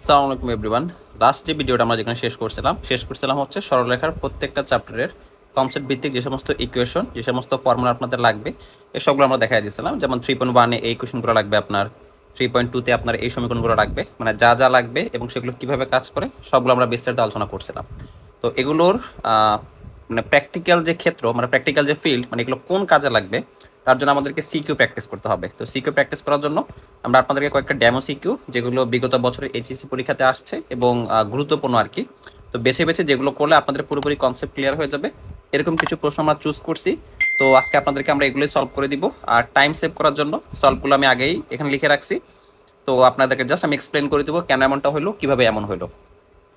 আসসালামু আলাইকুম everyone. Last যে ভিডিওটা আমরা যেখানে শেষ করছিলাম হচ্ছে সরলরেখার প্রত্যেকটা চ্যাপ্টারের কনসেপ্ট ভিত্তিক যে সমস্ত ইকুয়েশন, যে সমস্ত ফর্মুলা আপনাদের লাগবে এই সবগুলো আমরা দেখাই দিয়েছিলাম। যেমন 3.1-এ এই ইকুয়েশনগুলো লাগবে, আপনার 3.2-তে আপনার এই সমীকরণগুলো লাগবে, মানে যা যা লাগবে এবং সেগুলো কিভাবে কাজ করে সবগুলো আমরা বিস্তারিত আলোচনা করছিলাম। তো এগুলোর মানে প্র্যাকটিক্যাল যে ক্ষেত্র, মানে প্র্যাকটিক্যাল যে ফিল্ড, মানে এগুলো কোন কাজে লাগবে তার জন্য আমাদেরকে সিকিউ প্র্যাকটিস করতে হবে। তো সিকিউ প্র্যাকটিস করার জন্য আমরা আপনাদেরকে কয়েকটা ডেমো সিকিউ, যেগুলো বিগত বছরের এইচএসসি পরীক্ষাতে আসছে এবং গুরুত্বপূর্ণ আর কি, তো বেছে বেছে যেগুলো করলে আপনাদের পুরোপুরি কনসেপ্ট ক্লিয়ার হয়ে যাবে, এরকম কিছু প্রশ্ন আমরা চুজ করছি। তো আজকে আপনাদেরকে আমরা এগুলোই সলভ করে দিব। আর টাইম সেভ করার জন্য সলভগুলো আমি আগেই এখানে লিখে রাখছি। তো আপনাদেরকে জাস্ট আমি এক্সপ্লেন করে দেবো কেন এমনটা হলো, কিভাবে এমন হলো।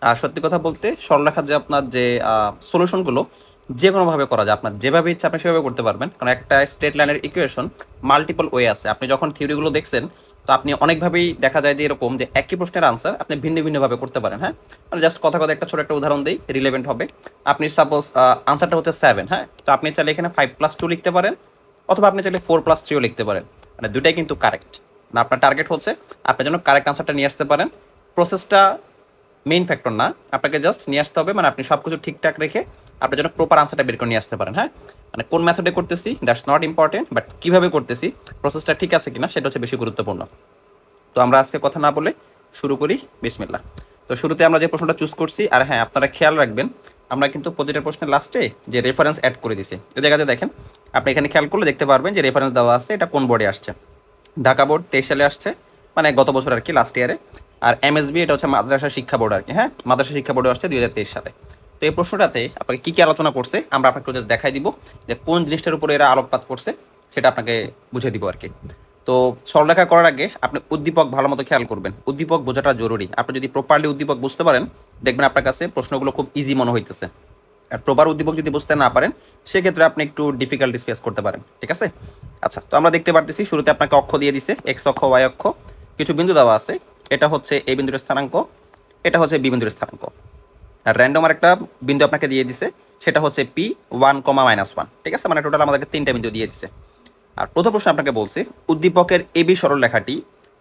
আর সত্যি কথা বলতে সরলরেখার যে আপনার যে সলিউশনগুলো যে কোনোভাবে করা যায়, আপনার যেভাবে ইচ্ছা আপনি সেভাবে করতে পারবেন, কারণ একটা স্ট্রেট লাইনের ইকুয়েশন মাল্টিপল ওয়ে আছে। আপনি যখন থিওরিগুলো দেখছেন তো আপনি অনেকভাবেই দেখা যায় যে এরকম যে একই প্রশ্নের আনসার আপনি ভিন্ন ভিন্নভাবে করতে পারেন। হ্যাঁ, মানে জাস্ট কথা কথা একটা ছোট একটা উদাহরণ দিই, রিলেভেন্ট হবে। আপনি সাপোজ আনসারটা হচ্ছে 7, হ্যাঁ, তো আপনি চাইলে এখানে 5+2 লিখতে পারেন, অথবা আপনি চাইলে 4+3ও লিখতে পারেন, মানে দুটাই কিন্তু কারেক্ট। না, আপনার টার্গেট হচ্ছে আপনি যেন কারেক্ট আনসারটা নিয়ে আসতে পারেন। প্রসেসটা মেইন ফ্যাক্টর না, আপনাকে জাস্ট নিয়ে আসতে হবে, মানে আপনি সব কিছু ঠিকঠাক রেখে আপনি যেন প্রপার আনসারটা বের করে নিয়ে আসতে পারেন। হ্যাঁ, মানে কোন মেথডে করতেছি দ্যাটস নট ইম্পর্টেন্ট, বাট কীভাবে করতেছি, প্রসেসটা ঠিক আছে কিনা সেটা হচ্ছে বেশি গুরুত্বপূর্ণ। তো আমরা আজকে কথা না বলে শুরু করি, বিসমিল্লাহ। তো শুরুতে আমরা যে প্রশ্নটা চুজ করছি, আর হ্যাঁ আপনারা খেয়াল রাখবেন আমরা কিন্তু প্রতিটা প্রশ্নের লাস্টে যে রেফারেন্স অ্যাড করে দিছি, এই জায়গাতে দেখেন, আপনি এখানে খেয়াল করলে দেখতে পারবেন যে রেফারেন্স দেওয়া আছে, এটা কোন বোর্ডে আসছে। ঢাকা বোর্ড 23 সালে আসছে, মানে গত বছর আর কি, লাস্ট ইয়ারে। আর এমএসবি এটা হচ্ছে মাদ্রাসা শিক্ষা বোর্ড আর কি, হ্যাঁ, মাদ্রাসা শিক্ষা বোর্ডে আসছে 2023 সালে। তো এই প্রশ্নটাতে আপনাকে কী কী আলোচনা করছে আমরা আপনাকে জাস্ট দেখাই দিব, যে কোন জিনিসটার উপরে এরা আলোকপাত করছে সেটা আপনাকে বুঝে দিব আর কি। তো সরলরেখা করার আগে আপনি উদ্দীপক ভালো মতো খেয়াল করবেন, উদ্দীপক বোঝাটা জরুরি। আপনি যদি প্রপারলি উদ্দীপক বুঝতে পারেন দেখবেন আপনার কাছে প্রশ্নগুলো খুব ইজি মনে হইতেছে। আর প্রপার উদ্দীপক যদি বুঝতে না পারেন সেক্ষেত্রে আপনি একটু ডিফিকাল্টিস ফেস করতে পারেন, ঠিক আছে। আচ্ছা, তো আমরা দেখতে পারতেছি শুরুতে আপনাকে অক্ষ দিয়ে দিছে, এক্স অক্ষ, ওয়াই অক্ষ, কিছু বিন্দু দেওয়া আছে। এটা হচ্ছে এ বিন্দুর স্থানাঙ্ক, এটা হচ্ছে বি বিন্দুর স্থানাঙ্ক। আর র্যান্ডম আর একটা বিন্দু আপনাকে দিয়ে দিছে, সেটা হচ্ছে P1, ঠিক আছে, মানে টোটাল আমাদেরকে 3টা বিন্দু দিয়ে দিছে। আর প্রথম প্রশ্ন আপনাকে বলছে উদ্দীপকের এবি সরলরেখাটি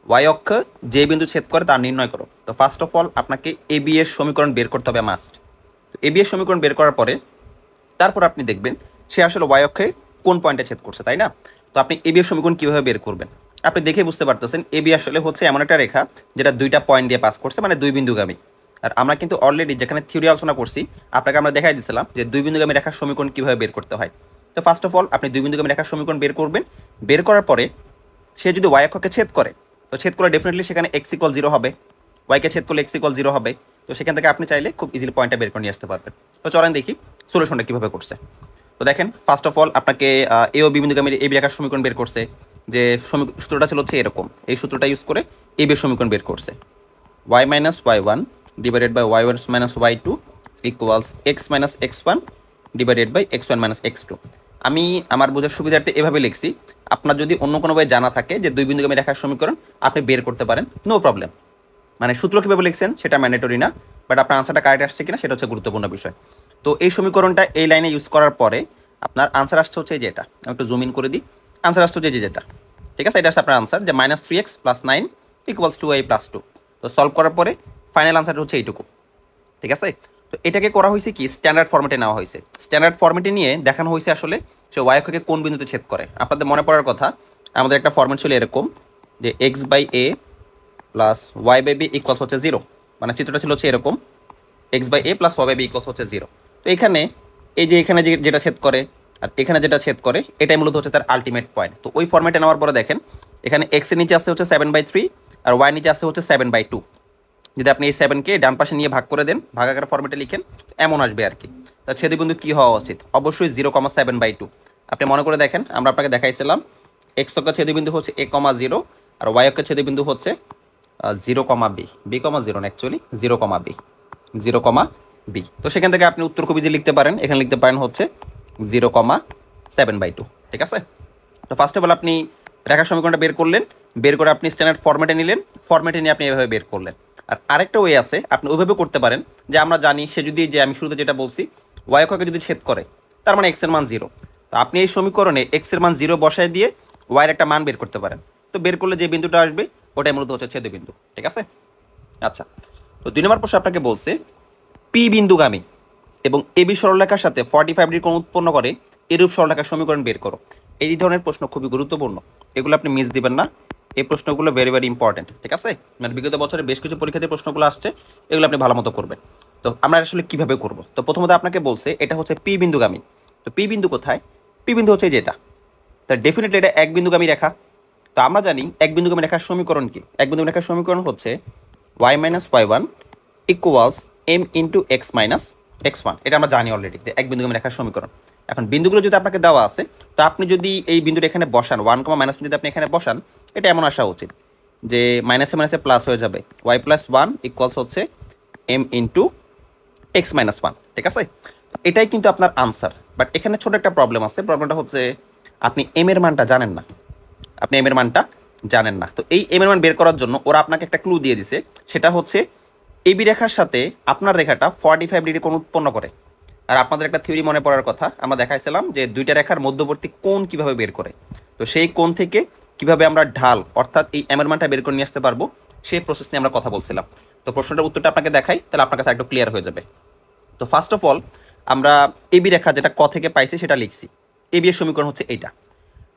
ওয়াই অক্ষ যে বিন্দু ছেদ করে তা নির্ণয় করো। তো ফার্স্ট অফ অল আপনাকে এবি এর সমীকরণ বের করতে হবে মাস্ট। তো এবি এর সমীকরণ বের করার পরে তারপর আপনি দেখবেন সে আসলে ওয়াই অক্ষে কোন পয়েন্টে ছেদ করছে, তাই না। তো আপনি এবি এর সমীকরণ কীভাবে বের করবেন আপনি দেখে বুঝতে পারতেছেন, এবি আসলে হচ্ছে এমন একটা রেখা যেটা দুইটা পয়েন্ট দিয়ে পাস করছে, মানে দুই বিন্দুগামী। আর আমরা কিন্তু অলরেডি যেখানে থিওরি আলোচনা করছি আপনাকে আমরা দেখাই দিয়েছিলাম যে দুই বিন্দুগামী রেখার সমীকরণ কীভাবে বের করতে হয়। তো ফার্স্ট অফ অল আপনি দুই বিন্দুগামী রেখার সমীকরণ বের করবেন। বের করার পরে সে যদি ওয়াই অক্ষকে ছেদ করে, তো ছেদ করলে ডেফিনেটলি সেখানে x=0 হবে, ওয়াইকে ছেদ করলে x=0 হবে। তো সেখান থেকে আপনি চাইলে খুব ইজিলি পয়েন্টটা বের করে নিয়ে আসতে পারবেন। তো চলেন দেখি সলিউশনটা কীভাবে করছে। তো দেখেন ফার্স্ট অফ অল আপনাকে এ ও বি বিন্দুগামীর এবি রেখার সমীকরণ বের করছে, যে সূত্রটা ছিল হচ্ছে এরকম, এই সূত্রটা ইউজ করে এবি এর সমীকরণ বের করছে। y-y1 divided by y1 minus y2 equals x minus x1 divided by x1 minus x2। আমি আমার বোঝার সুবিধার্থে এভাবে লিখছি, আপনার যদি অন্য কোনো বই জানা থাকে যে দুই বিন্দুগামী রেখার সমীকরণ আপনি বের করতে পারেন, নো প্রবলেম। মানে সূত্র কীভাবে লিখছেন সেটা ম্যান্ডেটরি না, বাট আপনার আনসারটা কারেক্ট আসছে কিনা সেটা হচ্ছে গুরুত্বপূর্ণ বিষয়। তো এই সমীকরণটা এই লাইনে ইউজ করার পরে আপনার আনসার আসছে হচ্ছে যে এটা, আমি একটু জুম ইন করে দিই, আনসার আসছে হচ্ছে যেটা, ঠিক আছে, এটা আসছে আপনার আনসার, যে -3x + 9 = 2y + 2। তো সলভ করার পরে ফাইনাল আনসার হচ্ছে এইটুকু, ঠিক আছে। তো এটাকে করা হয়েছে কি স্ট্যান্ডার্ড ফর্মেটে নেওয়া হয়েছে, স্ট্যান্ডার্ড ফর্মেটে নিয়ে দেখানো হয়েছে আসলে সে ওয়াই অক্ষকে কোন বিন্দুতে ছেদ করে। আপনাদের মনে পড়ার কথা আমাদের একটা ফর্মেট ছিল এরকম, যে x/a প্লাস y/b ইকুয়ালস হচ্ছে 0, মানে চিত্রটা ছিল হচ্ছে এরকম, x/a প্লাস y/b ইকুয়ালস হচ্ছে 0। তো এখানে এই যে এখানে যেটা ছেদ করে আর এখানে যেটা ছেদ করে এটাই মূলত হচ্ছে তার আলটিমেট পয়েন্ট। তো ওই ফর্মেটে নেওয়ার পরে দেখেন এখানে x এর নিচে আসছে হচ্ছে 7/3 আর y নিচে আসছে হচ্ছে 7/2। যদি আপনি এই 7কে ডান পাশে নিয়ে ভাগ করে দেন, ভাগাকার ফর্মেটে লিখেন, এমন আসবে আর কি। তার ছেদবিন্দু কী হওয়া উচিত, অবশ্যই 0,7/2। আপনি মনে করে দেখেন আমরা আপনাকে দেখাইছিলাম x অক্ষের ছেদবিন্দু হচ্ছে a,0 আর y অক্ষের ছেদবিন্দু হচ্ছে 0,b, b,0 না অ্যাকচুয়ালি 0,b, 0,b। তো সেখান থেকে আপনি উত্তর খুব ইজি লিখতে পারেন, এখানে লিখতে পারেন হচ্ছে 0,7/2, ঠিক আছে। তো ফার্স্ট অফ অল আপনি রেখার সমীকরণটা বের করলেন, বের করে আপনি স্ট্যান্ডার্ড ফর্মেটে নিলেন, ফর্মেটে নিয়ে আপনি এভাবে বের করলেন। আর আরেকটা ওয়ে আছে, আপনি ওইভাবে করতে পারেন, যে আমরা জানি সে যদি, যে আমি শুরুতে যেটা বলছি, ওয়াই অক্ষকে যদি ছেদ করে তার মানে x এর মান 0। তো আপনি এই সমীকরণে x এর মান 0 বসায় দিয়ে ওয়াইয়ের একটা মান বের করতে পারেন। তো বের করলে যে বিন্দুটা আসবে ওটাই মূলত হচ্ছে ছেদবিন্দু, ঠিক আছে। আচ্ছা, তো 2 নম্বর প্রশ্ন আপনাকে বলছে পি বিন্দুগামী এবং এবি সরলরেখার সাথে 45 ডিগ্রি কোণ উৎপন্ন করে এরূপ সরলরেখার সমীকরণ বের করো। এই ধরনের প্রশ্ন খুবই গুরুত্বপূর্ণ, এগুলো আপনি মিস দিবেন না। এই প্রশ্নগুলো ভেরি ভেরি ইম্পর্টেন্ট, ঠিক আছে? মানে বিগত বছরে বেশ কিছু পরীক্ষাতে প্রশ্নগুলো আসছে, এগুলো আপনি ভালো মতো করবেন। তো আমরা আসলে কিভাবে করব? তো প্রথমত আপনাকে বলছে এটা হচ্ছে পি বিন্দুগামী। তো পি বিন্দু কোথায়? পি বিন্দু হচ্ছে যেটা, তা ডেফিনেটলি এটা এক বিন্দুগামী রেখা। তো আমরা জানি এক বিন্দুগামী রেখার সমীকরণ কি? এক বিন্দুগামী রেখার সমীকরণ হচ্ছে y minus y1 equals m into x minus x1। এটা আমরা জানি অলরেডি যে এক বিন্দুগামী রেখার সমীকরণ। এখন বিন্দুগুলো যদি আপনাকে দেওয়া আছে, তো আপনি যদি এই বিন্দুটা এখানে বসান 1, মাইনাস যদি আপনি এখানে বসান, এটা এমন আসা উচিত যে মাইনাসে মাইনাসে প্লাস হয়ে যাবে, y প্লাস 1 ইকুয়ালস হচ্ছে m ইন্টু এক্স মাইনাস 1, ঠিক আছে? এটাই কিন্তু আপনার আনসার। বাট এখানে ছোট একটা প্রবলেম আছে, প্রবলেমটা হচ্ছে আপনি m এর মানটা জানেন না, আপনি m এর মানটা জানেন না। তো এই m এর মান বের করার জন্য ওরা আপনাকে একটা ক্লু দিয়ে দিছে, সেটা হচ্ছে এবি রেখার সাথে আপনার রেখাটা 45 ডিগ্রি কোণ উৎপন্ন করে। আর আপনাদের একটা থিওরি মনে পড়ার কথা, আমরা দেখাইছিলাম যে দুইটা রেখার মধ্যবর্তী কোণ কিভাবে বের করে। তো সেই কোণ থেকে কিভাবে আমরা ঢাল অর্থাৎ এই m এর মানটা বের করে নিয়ে আসতে পারবো, সেই প্রসেস নিয়ে আমরা কথা বলছিলাম। তো প্রশ্নটার উত্তরটা আপনাকে দেখাই, তাহলে আপনার কাছে একটু ক্লিয়ার হয়ে যাবে। তো ফার্স্ট অফ অল আমরা এবি রেখা যেটা ক থেকে পাইছি সেটা লিখছি, এবি এর সমীকরণ হচ্ছে এইটা।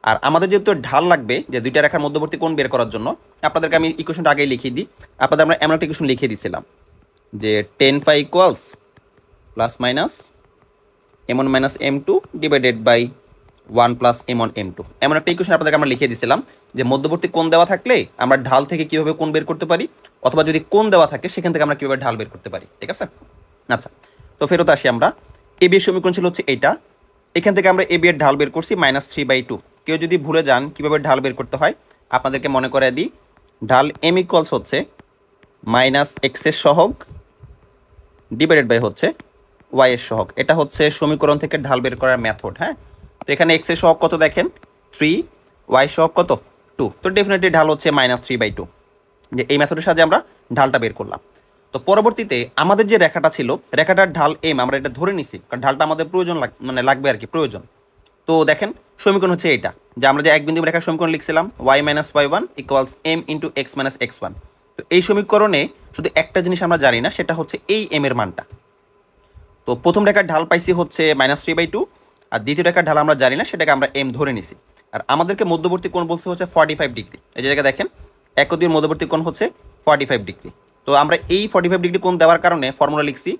আর আমাদের যেহেতু ঢাল লাগবে যে দুইটা রেখার মধ্যবর্তী কোণ বের করার জন্য, আপনাদেরকে আমি ইকুয়েশনটা আগেই লিখিয়ে দিই। আপনাদের আমরা এমন একটা ইকুয়েশন লিখিয়ে দিয়েছিলাম যে tan phi equals plus minus m1 minus m2 divided by 1 plus m1 m2। এমন একটা ইকুয়েশন আপনাদেরকে আমরা লিখিয়ে দিয়েছিলাম যে মধ্যবর্তী কোণ দেওয়া থাকলে আমরা ঢাল থেকে কীভাবে কোণ বের করতে পারি, অথবা যদি কোণ দেওয়া থাকে সেখান থেকে আমরা কীভাবে ঢাল বের করতে পারি, ঠিক আছে? আচ্ছা, তো ফেরত আসি আমরা। এবি এর সমীকরণ ছিল হচ্ছে এইটা, এখান থেকে আমরা এবি এর ঢাল বের করছি -3/2। কেউ যদি ভুলে যান কীভাবে ঢাল বের করতে হয়, আপনাদেরকে মনে করে দিই, ঢাল m ইকুয়ালস হচ্ছে মাইনাস এক্স এর সহগ ডিভাইডেড বাই হচ্ছে y এর সহগ। এটা হচ্ছে সমীকরণ থেকে ঢাল বের করার মেথড। হ্যাঁ, তো এখানে x এর সহগ কত দেখেন 3, y সহগ কত 2, তো ডেফিনেটলি ঢাল হচ্ছে -3/2। যে এই মেথডের সাহায্যে আমরা ঢালটা বের করলাম। তো পরবর্তীতে আমাদের যে রেখাটা ছিল, রেখাটার ঢাল m আমরা এটা ধরে নিছি, কারণ ঢালটা আমাদের প্রয়োজন মানে লাগবে আর কি, প্রয়োজন। তো দেখেন সমীকরণ হচ্ছে এইটা, যে আমরা যে এক বিন্দু রেখার সমীকরণ লিখছিলাম y minus y1 equals m into x minus x1। তো এই সমীকরণে শুধু একটা জিনিস আমরা জানি না, সেটা হচ্ছে এই m এর মানটা। তো প্রথম রেখার ঢাল পাইছি হচ্ছে -3/2, আর দ্বিতীয় রেখার ঢাল আমরা জানি না, সেটাকে আমরা m ধরে নিছি। আর আমাদেরকে মধ্যবর্তী কোণ বলছে হচ্ছে 45 ডিগ্রি। এই যে জায়গায় দেখেন এক ও দুইয়ের মধ্যবর্তী কোণ হচ্ছে 45 ডিগ্রি। তো আমরা এই 45 ডিগ্রি কোণ দেওয়ার কারণে ফর্মুলা লিখছি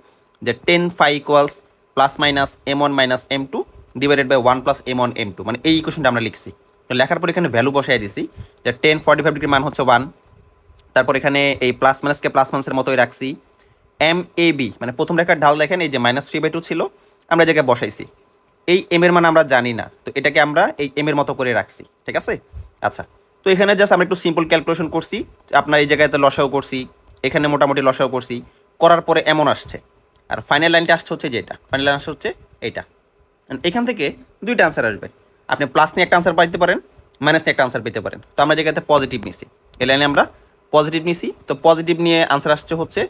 যে tan phi equals plus minus m1 minus m2 divided by 1 plus m1 m2, মানে এই ইকুয়েশনটা আমরা লিখছি। তো লেখার পর এখানে ভ্যালু বসাই দিছি যে 45 ডিগ্রির মান হচ্ছে 1। তারপর এখানে এই প্লাস মাইনাসকে প্লাস মাইনাসের মতোই রাখছি। MAB মানে প্রথম রেখার ঢাল দেখেন এই যে -3/2 ছিল, আমরা এই জায়গায় বসাইছি। এই m এর মান আমরা জানি না, তো এটাকে আমরা এই m এর মতো করে রাখছি, ঠিক আছে? আচ্ছা, তো এখানে জাস্ট আমরা একটু সিম্পল ক্যালকুলেশন করছি, আপনার এই জায়গাতে লসাও করছি, এখানে মোটামুটি লসাও করছি, করার পরে এমন আসছে। আর ফাইনাল লাইনটা আসছে হচ্ছে যেটা, ফাইনাল লাইন আসছে হচ্ছে এইটা। এখান থেকে দুইটা আনসার আসবে, আপনি প্লাস নিয়ে একটা আনসার পাইতে পারেন, মাইনাস নিয়ে একটা আনসার পেতে পারেন। তো আমরা জায়গাতে পজিটিভ নিছি, এই লাইনে আমরা পজিটিভ নিছি। তো পজিটিভ নিয়ে আনসার আসছে হচ্ছে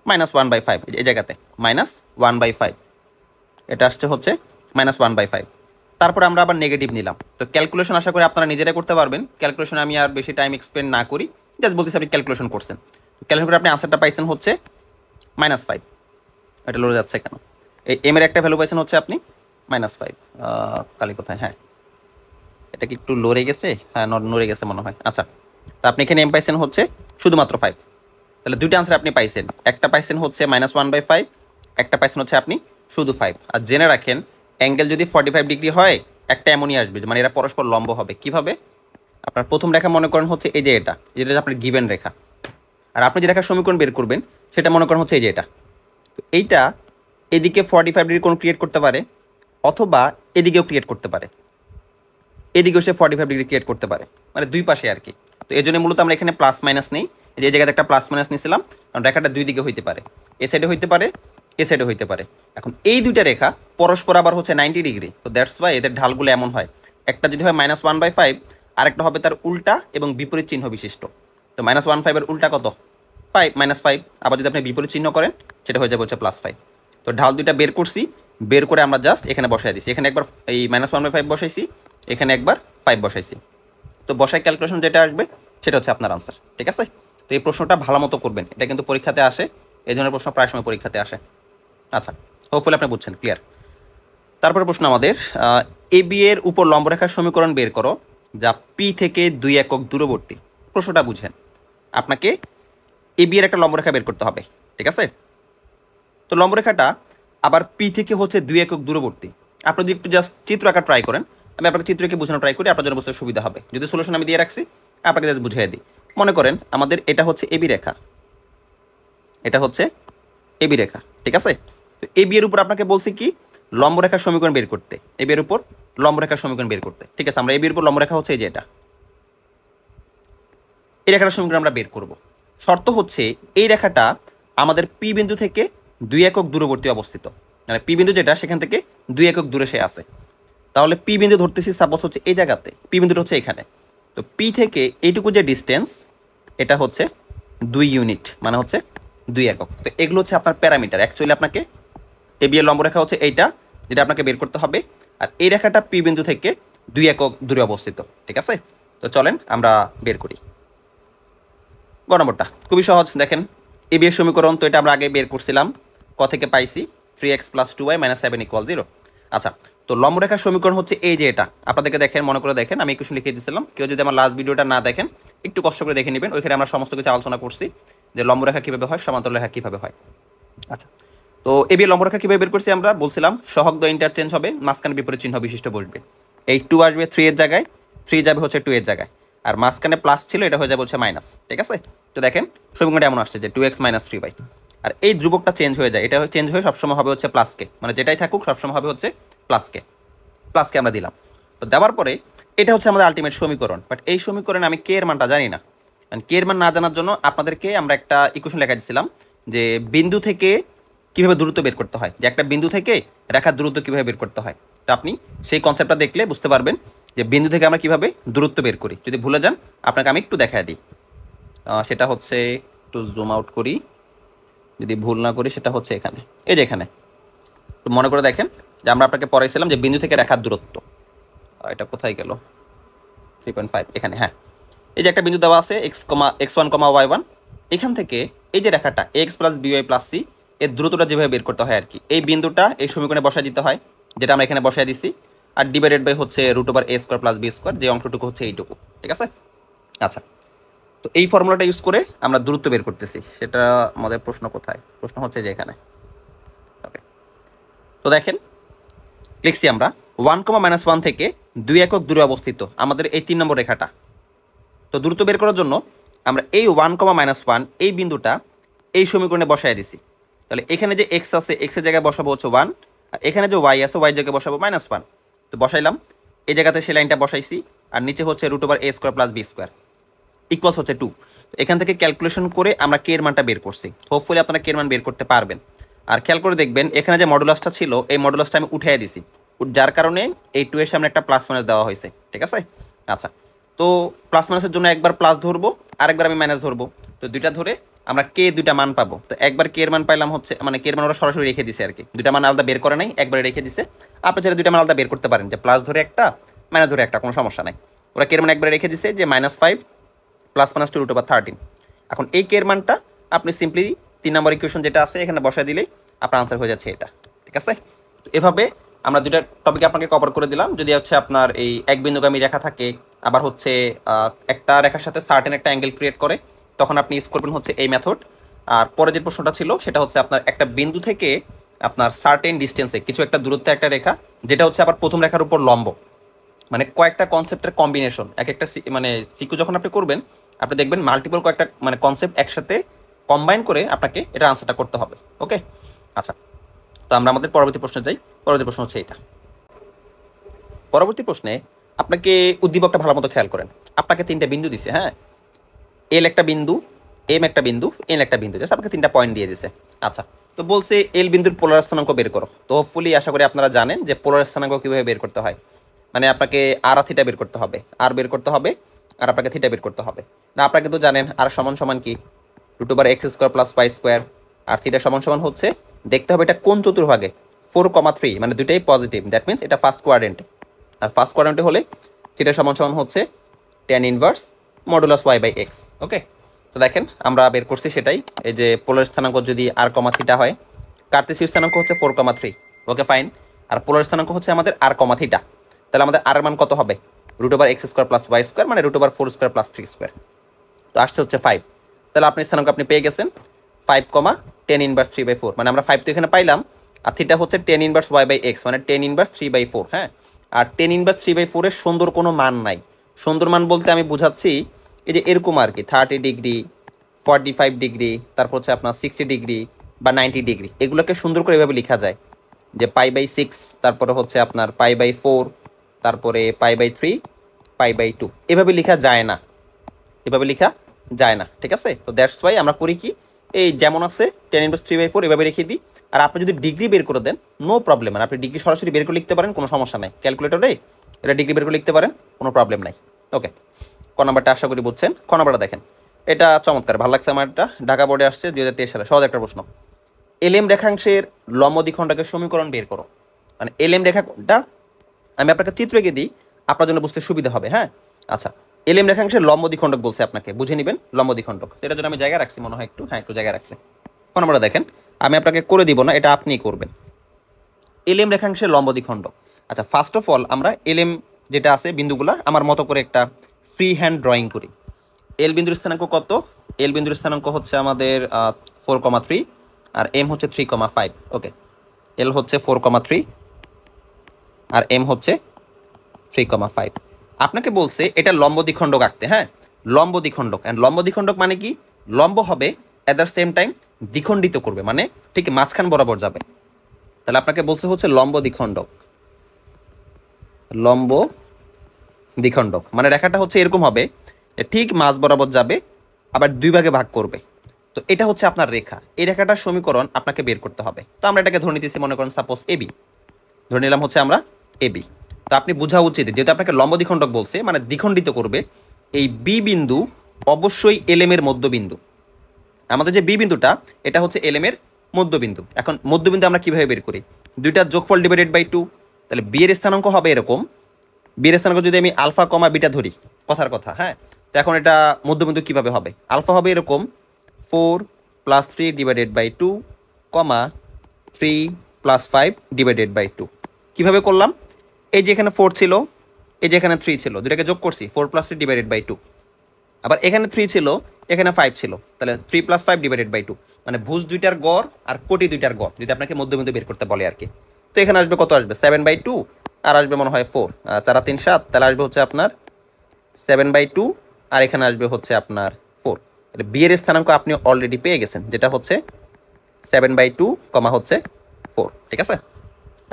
-1/5, এই জায়গাতে -1/5, এটা আসছে হচ্ছে -1/5। তারপরে আমরা আবার নেগেটিভ নিলাম। তো ক্যালকুলেশন আশা করি আপনারা নিজেরাই করতে পারবেন, ক্যালকুলেশন আমি আর বেশি টাইম এক্সপেন্ড না করি, জাস্ট বলতেছি আপনি ক্যালকুলেশন করছেন। ক্যালকুলেশন করে আপনি আনসারটা পাইছেন হচ্ছে -5। এটা লড়ে যাচ্ছে কেন? এই m এর একটা ভ্যালু পাইছেন হচ্ছে আপনি -5। কালি কোথায়? হ্যাঁ, এটা কি একটু লড়ে গেছে? হ্যাঁ, নড়ে গেছে মনে হয়। আচ্ছা, তো আপনি এখানে m পাইছেন হচ্ছে শুধুমাত্র 5। তাহলে দুইটা আনসার আপনি পাইছেন, একটা পাইছেন হচ্ছে -1/5, একটা পাইছেন হচ্ছে আপনি শুধু 5। আর জেনে রাখেন অ্যাঙ্গেল যদি 45 ডিগ্রি হয়, একটা এমনই আসবে, মানে এরা পরস্পর লম্ব হবে। কিভাবে? আপনার প্রথম রেখা মনে করেন হচ্ছে এই যে এটা আপনার গিভেন রেখা, আর আপনি যে রেখার সমীকরণ বের করবেন সেটা মনে করেন হচ্ছে এই যে এটা। তো এইটা এদিকে 45 ডিগ্রি কোণ ক্রিয়েট করতে পারে, অথবা এদিকেও ক্রিয়েট করতে পারে, এদিকেও সে 45 ডিগ্রি ক্রিয়েট করতে পারে, মানে দুই পাশে আর কি। তো এই জন্য মূলত আমরা এখানে প্লাস মাইনাস নেই, এই জায়গাতে একটা প্লাস মাইনাস নিয়েছিলাম, কারণ রেখাটা দুই দিকে হইতে পারে, এ সাইডে হইতে পারে, এ সাইডে হইতে পারে। এখন এই দুইটা রেখা পরস্পর আবার হচ্ছে 90 ডিগ্রি, তো দ্যাটস ওয়াই এদের ঢালগুলো এমন হয়। একটা যদি হয় -1/5, আরেকটা হবে তার উল্টা এবং বিপরীত চিহ্ন বিশিষ্ট। তো -1/5 এর উল্টা কত? 5, -5। আবার যদি আপনি বিপরীত চিহ্ন করেন সেটা হয়ে যাবে হচ্ছে +5। তো ঢাল দুইটা বের করছি, বের করে আমরা জাস্ট এখানে বসাই দিছি। এখানে একবার এই -1/5 বসাইছি, এখানে একবার 5 বসাইছি। তো বসাই ক্যালকুলেশন যেটা আসবে সেটা হচ্ছে আপনার আনসার, ঠিক আছে? তো এই প্রশ্নটা ভালো মতো করবেন, এটা কিন্তু পরীক্ষাতে আসে, এই ধরনের প্রশ্ন প্রায় সময় পরীক্ষাতে আসে। আচ্ছা, হোপফুলি আপনি বুঝছেন, ক্লিয়ার। তারপরে প্রশ্ন আমাদের, এ বি এর উপর লম্বরেখার সমীকরণ বের করো যা পি থেকে 2 একক দূরবর্তী। প্রশ্নটা বুঝেন, আপনাকে এ বি এর একটা লম্বরেখা বের করতে হবে, ঠিক আছে? তো লম্বরেখাটা আবার পি থেকে হচ্ছে 2 একক দূরবর্তী। আপনি যদি একটু জাস্ট চিত্র আঁকা ট্রাই করেন, আমি আপনাকে চিত্রকে বোঝানো ট্রাই করি, আপনার জন্য বুঝতে সুবিধা হবে। যদি সলিউশন আমি দিয়ে রাখছি, আপনাকে জাস্ট বুঝিয়ে দিই। মনে করেন আমাদের এটা হচ্ছে এবি রেখা, এটা হচ্ছে এবি রেখা, ঠিক আছে? তো এবি এর উপর আপনাকে বলছি কি লম্বরেখার সমীকরণ বের করতে, এবি এর উপর লম্বরেখার সমীকরণ বের করতে, ঠিক আছে? আমরা এবি এর উপর লম্বরেখা হচ্ছে এই যে এটা, এই রেখাটার সমীকরণ আমরা বের করব। শর্ত হচ্ছে এই রেখাটা আমাদের পি বিন্দু থেকে 2 একক দূরবর্তী অবস্থিত, মানে পি বিন্দু যেটা সেখান থেকে 2 একক দূরে সে আছে। তাহলে পি বিন্দু ধরতেছি সাপোজ হচ্ছে এই জায়গাতে, পি বিন্দুটা হচ্ছে এখানে। তো পি থেকে এইটুকু যে ডিস্টেন্স, এটা হচ্ছে 2 ইউনিট, মানে হচ্ছে 2 একক। তো এগুলো হচ্ছে আপনার প্যারামিটার। অ্যাকচুয়ালি আপনাকে এবি এর লম্বরেখা হচ্ছে এইটা, যেটা আপনাকে বের করতে হবে, আর এই রেখাটা পি বিন্দু থেকে 2 একক দূরে অবস্থিত, ঠিক আছে? তো চলেন আমরা বের করি। গ নম্বরটা খুবই সহজ, দেখেন এবি এর সমীকরণ তো এটা আমরা আগে বের করছিলাম, ক থেকে পাইছি 3x + 2y - 7 = 0। আচ্ছা, তো লম্বরেখার সমীকরণ হচ্ছে এই যে এটা, আপনাদেরকে দেখেন, মনে করে দেখেন, আমি ইকুয়েশন লিখে দিয়েছিলাম। কেউ যদি আমার লাস্ট ভিডিওটা না দেখেন, একটু কষ্ট করে দেখে নেবেন, ওইখানে আমরা সমস্ত কিছু আলোচনা করছি যে লম্বরেখা কীভাবে হয়, সমান্তরাল রেখা কীভাবে হয়। আচ্ছা, তো এবি এর লম্বরেখা কীভাবে বের করছি আমরা বলছিলাম, সহগ দ্বয় ইন্টারচেঞ্জ হবে, মাঝখানে বিপরীত চিহ্ন বিশিষ্ট বসবে। এই 2 আসবে 3 এর জায়গায়, 3 যাবে হচ্ছে 2 এর জায়গায়, আর মাঝখানে প্লাস ছিল, এটা হয়ে যাবে হচ্ছে মাইনাস, ঠিক আছে? তো দেখেন সমীকরণটা এমন আসছে যে 2x - 3y, আর এই ধ্রুবকটা চেঞ্জ হয়ে যায়, এটা চেঞ্জ হয়ে সবসময় হবে হচ্ছে প্লাসকে, মানে যেটাই থাকুক সবসময় হবে হচ্ছে প্লাসকে, প্লাসকে আমরা দিলাম। তো দেওয়ার পরে এটা হচ্ছে আমাদের আলটিমেট সমীকরণ, বাট এই সমীকরণে আমি কে এর মানটা জানি না। কে এর মান না জানার জন্য আপনাদেরকে আমরা একটা ইকুয়েশন লেখা দিয়েছিলাম যে বিন্দু থেকে কীভাবে দূরত্ব বের করতে হয়, যে একটা বিন্দু থেকে রেখার দূরত্ব কীভাবে বের করতে হয়। তো আপনি সেই কনসেপ্টটা দেখলে বুঝতে পারবেন যে বিন্দু থেকে আমরা কীভাবে দূরত্ব বের করি। যদি ভুলে যান আপনাকে আমি একটু দেখায় দিই, সেটা হচ্ছে একটু জুম আউট করি, যদি ভুল না করি সেটা হচ্ছে এখানে, এই যে এখানে। তো মনে করে দেখেন যে আমরা আপনাকে পড়াইছিলাম যে বিন্দু থেকে রেখার দূরত্ব, এটা কোথায় গেল, 3.5 এখানে, হ্যাঁ। এই যে একটা বিন্দু দেওয়া আছে x1, y1, এখান থেকে এই যে রেখাটা x + by + c এর দূরত্বটা যেভাবে বের করতে হয় আর কি, এই বিন্দুটা এই সমীকরণে বসায় দিতে হয়, যেটা আমরা এখানে বসায় দিছি, আর ডিভাইডেড বাই হচ্ছে √a² + b², যে অংশটুকু হচ্ছে এইটুকু, ঠিক আছে? আচ্ছা, তো এই ফর্মুলাটা ইউজ করে আমরা দূরত্ব বের করতেছি, সেটা আমাদের প্রশ্ন কোথায়, প্রশ্ন হচ্ছে যে এখানে। ওকে, তো দেখেন লিখছি আমরা 1, -1 থেকে 2 একক দূরে অবস্থিত আমাদের এই 3 নম্বর রেখাটা। তো দূরত্ব বের করার জন্য আমরা এই 1, -1 এই বিন্দুটা এই সমীকরণে বসায় দিছি। তাহলে এখানে যে x আছে, x এর জায়গায় বসাবো হচ্ছে 1, আর এখানে যে y আছে, y জায়গায় বসাবো -1। তো বসাইলাম, এই জায়গাতে সেই লাইনটা বসাইছি, আর নিচে হচ্ছে √a² + b² ইকুয়ালস হচ্ছে 2। এখান থেকে ক্যালকুলেশন করে আমরা কে এর মানটা বের করছি। হোপফুলি আপনারা কে এর মান বের করতে পারবেন। আর খেয়াল করে দেখবেন এখানে যে মডুলাসটা ছিল, এই মডুলাসটা আমি উঠিয়ে দিছি, যার কারণে এই 2 এর সামনে একটা প্লাস মাইনাস দেওয়া হয়েছে, ঠিক আছে? আচ্ছা, তো প্লাস মাইনাসের জন্য একবার প্লাস ধরবো, আরেকবার আমি মাইনাস ধরবো, তো দুইটা ধরে আমরা কে দুইটা মান পাবো। তো একবার কে এর মান পাইলাম হচ্ছে, মানে কে এর মান ওরা সরাসরি রেখে দিছে আর কি, দুইটা মান আলাদা বের করে নাই, একবারে রেখে দিছে। আপনি চাইলে দুইটা মান আলাদা বের করতে পারেন, যে প্লাস ধরে একটা, মাইনাস ধরে একটা, কোনো সমস্যা নাই। ওরা কে এর মান একবারে রেখে দিছে যে -5 + -2√13। এখন এই কে এর মানটা আপনি সিম্পলি 3 নম্বর ইকুয়েশন যেটা আছে এখানে বসায় দিলেই আপনার আনসার হয়ে যাচ্ছে এটা, ঠিক আছে? তো এভাবে আমরা দুইটা টপিক আপনাকে কভার করে দিলাম। যদি হচ্ছে আপনার এই এক বিন্দুগামী রেখা থাকে, আবার হচ্ছে একটা রেখার সাথে সার্টেন একটা অ্যাঙ্গেল ক্রিয়েট করে, তখন আপনি ইউজ করবেন হচ্ছে এই মেথড। আর পরে যে প্রশ্নটা ছিল সেটা হচ্ছে আপনার একটা বিন্দু থেকে আপনার সার্টেন ডিস্টেন্সে কিছু একটা দূরত্বে একটা রেখা, যেটা হচ্ছে আবার প্রথম রেখার উপর লম্ব, মানে কয়েকটা কনসেপ্টের কম্বিনেশন। এক একটা মানে সিকিউ যখন আপনি করবেন, আপনি দেখবেন মাল্টিপল কয়েকটা মানে কনসেপ্ট একসাথে কম্বাইন করে আপনাকে এটা আনসারটা করতে হবে। ওকে, আচ্ছা, তো আমরা আমাদের পরবর্তী প্রশ্নে যাই। পরবর্তী প্রশ্ন হচ্ছে এটা। পরবর্তী প্রশ্নে আপনাকে উদ্দীপকটা ভালো মতো খেয়াল করেন। আপনাকে 3টা বিন্দু দিছে, হ্যাঁ, এল একটা বিন্দু, এম একটা বিন্দু, এন একটা বিন্দু, জাস্ট আপনাকে 3টা পয়েন্ট দিয়ে দিছে। আচ্ছা, তো বলছে এল বিন্দুর পোলার স্থানাঙ্ক বের করো। তো হোপফুলি আশা করি আপনারা জানেন যে পোলার স্থানাঙ্ক কীভাবে বের করতে হয়। মানে আপনাকে আর থিটা বের করতে হবে, আর বের করতে হবে, আর আপনাকে থিটা বের করতে হবে। না, আপনারা কিন্তু জানেন আর সমান সমান কি √x² + y², আর থিটা সমান সমান হচ্ছে, দেখতে হবে এটা কোন চতুর্ভাগে, 4,3, মানে দুইটাই পজিটিভ, দ্যাট মিনস এটা ফার্স্ট কোয়াড্রেন্টে। আর ফার্স্ট কোয়াড্রেন্টে হলে থিটা সমান সমান হচ্ছে tan ইনভার্স মডুলাস y/x। ওকে, তো দেখেন আমরা বের করছি সেটাই, এই যে পোলার স্থানাঙ্ক যদি r, থিটা হয়, কার্তেশীয় স্থানাঙ্ক হচ্ছে 4,3, ওকে ফাইন, আর পোলার স্থানাঙ্ক হচ্ছে আমাদের r, থিটা, তাহলে আমাদের r এর মান কত হবে? √x² + y² মানে √4² + 3², তো আসছে হচ্ছে 5। তাহলে আপনি স্থানাঙ্ক আপনি পেয়ে গেছেন 5, tan ইনভার্স 3/4, মানে আমরা 5 তো এখানে পাইলাম, আর থিটা হচ্ছে tan ইনভার্স y/x মানে tan ইনভার্স 3/4। হ্যাঁ, আর tan ইনভার্স 3/4 এর সুন্দর কোনো মান নাই। সুন্দর মান বলতে আমি বুঝাচ্ছি এই যে এরকম আর কি, 30 ডিগ্রি, 45 ডিগ্রি, তারপর হচ্ছে আপনার 60 ডিগ্রি বা 90 ডিগ্রি, এগুলোকে সুন্দর করে এভাবে লেখা যায় যে π/6, তারপরে হচ্ছে আপনার π/4, তারপরে π/3, π/2, এভাবে লেখা যায় না, এভাবে লেখা যায় না, ঠিক আছে? তো দ্যাটস ওয়াই আমরা করি কি, এই যেমন আছে tan ইনভার্স 3/4 এভাবে রেখে দিই। আর আপনি যদি ডিগ্রি বের করে দেন নো প্রবলেম, মানে আপনি ডিগ্রি সরাসরি বের করে লিখতে পারেন, কোনো সমস্যা নাই, ক্যালকুলেটরে এটা ডিগ্রি বের করে লিখতে পারেন, কোনো প্রবলেম নাই। ওকে, ক নাম্বারটা আশা করি বুঝছেন। ক নাম্বারটা দেখেন, এটা চমৎকার, ভালো লাগছে আমার, এটা ঢাকা বোর্ডে আসছে 2023 সালে, সহজ একটা প্রশ্ন। এলএম রেখাংশের লম্ব দ্বিখণ্ডকের সমীকরণ বের করো। মানে এলএম রেখাটা আমি আপনাকে চিত্র এঁকে দিই, আপনার জন্য বুঝতে সুবিধা হবে। হ্যাঁ, আচ্ছা, এলএম রেখাংশের লম্ব দ্বিখণ্ডক বলছে আপনাকে, বুঝে নেবেন লম্ব দ্বিখণ্ডক, এটার জন্য আমি জায়গা রাখছি মনে হয় একটু, হ্যাঁ একটু জায়গা রাখছি। কোন আমরা দেখেন, আমি আপনাকে করে দিব না, এটা আপনিই করবেন। এলএম রেখাংশের লম্ব দ্বিখণ্ডক। আচ্ছা, ফার্স্ট অফ অল আমরা এলএম যেটা আছে বিন্দুগুলা আমার মতো করে একটা ফ্রি হ্যান্ড ড্রয়িং করি। এল বিন্দুর স্থানাঙ্ক কত? এল বিন্দুর স্থানাঙ্ক হচ্ছে আমাদের 4,3 আর এম হচ্ছে 3,5। ওকে, এল হচ্ছে 4,3 আর এম হচ্ছে 3,5। আপনাকে বলছে এটা লম্ব দ্বিখণ্ডক আঁকতে। হ্যাঁ, লম্ব দ্বিখণ্ডক, অ্যান্ড লম্ব দ্বিখণ্ডক মানে কি? লম্ব হবে অ্যাট দ্য সেম টাইম দ্বিখণ্ডিত করবে, মানে ঠিক মাঝখান বরাবর যাবে। তাহলে আপনাকে বলছে হচ্ছে লম্ব দ্বিখণ্ডক। লম্ব দ্বিখণ্ডক মানে রেখাটা হচ্ছে এরকম হবে, ঠিক মাঝ বরাবর যাবে, আবার দুই ভাগে ভাগ করবে। তো এটা হচ্ছে আপনার রেখা, এই রেখাটার সমীকরণ আপনাকে বের করতে হবে। তো আমরা এটাকে ধরে নিতেছি, মনে করেন সাপোজ এবি, ধরে নিলাম হচ্ছে আমরা এবি। তো আপনি বোঝা উচিত যেহেতু আপনাকে লম্ব দ্বিখণ্ডক বলছে মানে দ্বিখণ্ডিত করবে, এই বি বিন্দু অবশ্যই এলএম এর মধ্যবিন্দু। আমাদের যে বি বিন্দুটা এটা হচ্ছে এলএম এর মধ্যবিন্দু। এখন মধ্যবিন্দু আমরা কিভাবে বের করি? দুইটার যোগফল ডিভাইডেড বাই 2। তাহলে বি এর স্থানাঙ্ক হবে এরকম, বি এর স্থানাঙ্ক যদি আমি আলফা, বিটা ধরি, কথার কথা। হ্যাঁ, তো এখন এটা মধ্যবিন্দু কিভাবে হবে? আলফা হবে এরকম 4 + 3 ডিভাইডেড বাই 2, 3 + 5 ডিভাইডেড বাই 2। কীভাবে করলাম? এই যে এখানে 4 ছিল, এই যে এখানে 3 ছিল, দুটাকে যোগ করছি, 4 + 3 ডিভাইডেড বাই 2। আবার এখানে 3 ছিল, এখানে 5 ছিল, তাহলে 3 + 5 ডিভাইডেড বাই 2, মানে ভুজ দুইটার গড় আর কোটি দুইটার গড় যদি আপনাকে মধ্যবিন্দু বের করতে বলে আর কি। তো এখানে আসবে কত? আসবে 7/2, আর আসবে মনে হয় 4, 4 আর 3 7, তাহলে আসবে হচ্ছে আপনার 7/2, আর এখানে আসবে হচ্ছে আপনার 4। তাহলে বি এর স্থানাঙ্ক আপনি অলরেডি পেয়ে গেছেন, যেটা হচ্ছে 7/2, হচ্ছে 4, ঠিক আছে?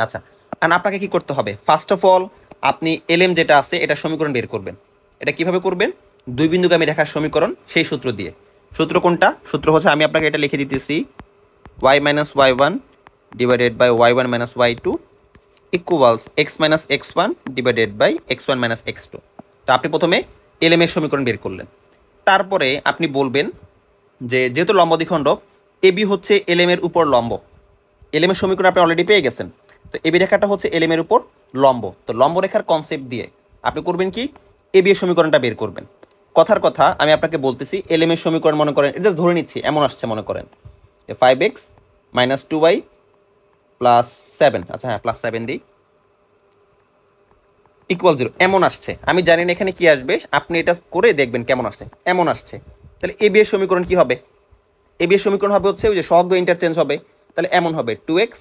আচ্ছা, আর আপনাকে কি করতে হবে? ফার্স্ট অফ অল আপনি এলএম যেটা আছে এটা সমীকরণ বের করবেন। এটা কিভাবে করবেন? দুই বিন্দুগামী রেখার সমীকরণ, সেই সূত্র দিয়ে। সূত্র কোনটা? সূত্র হচ্ছে আমি আপনাকে এটা লিখে দিতেছি, y - y1 divided by y1 - y2 equals x - x1 divided by x1 - x2। তো আপনি প্রথমে এলএম এর সমীকরণ বের করলেন, তারপরে আপনি বলবেন যে যেহেতু লম্ব দ্বিখণ্ডক এবি হচ্ছে এলএম এর উপর লম্ব, এলএম এর সমীকরণ আপনি অলরেডি পেয়ে গেছেন। তো এবি রেখাটা হচ্ছে এলএম এর উপর লম্ব, তো লম্ব রেখার কনসেপ্ট দিয়ে আপনি করবেন কি? এবি এর সমীকরণটা বের করবেন। কথার কথা আমি আপনাকে বলতেছি, এলএম এর সমীকরণ মনে করেন, এটা ধরে নিচ্ছি এমন আসছে, মনে করেন 5x - 2y + 7, আচ্ছা হ্যাঁ +7 দিই, ইকুয়াল 0, এমন আসছে। আমি জানি না এখানে কি আসবে, আপনি এটা করে দেখবেন কেমন আসছে। এমন আসছে, তাহলে এবি এর সমীকরণ কি হবে? এবি এর সমীকরণ হবে হচ্ছে ওই যে সহগ ইন্টারচেঞ্জ হবে, তাহলে এমন হবে 2x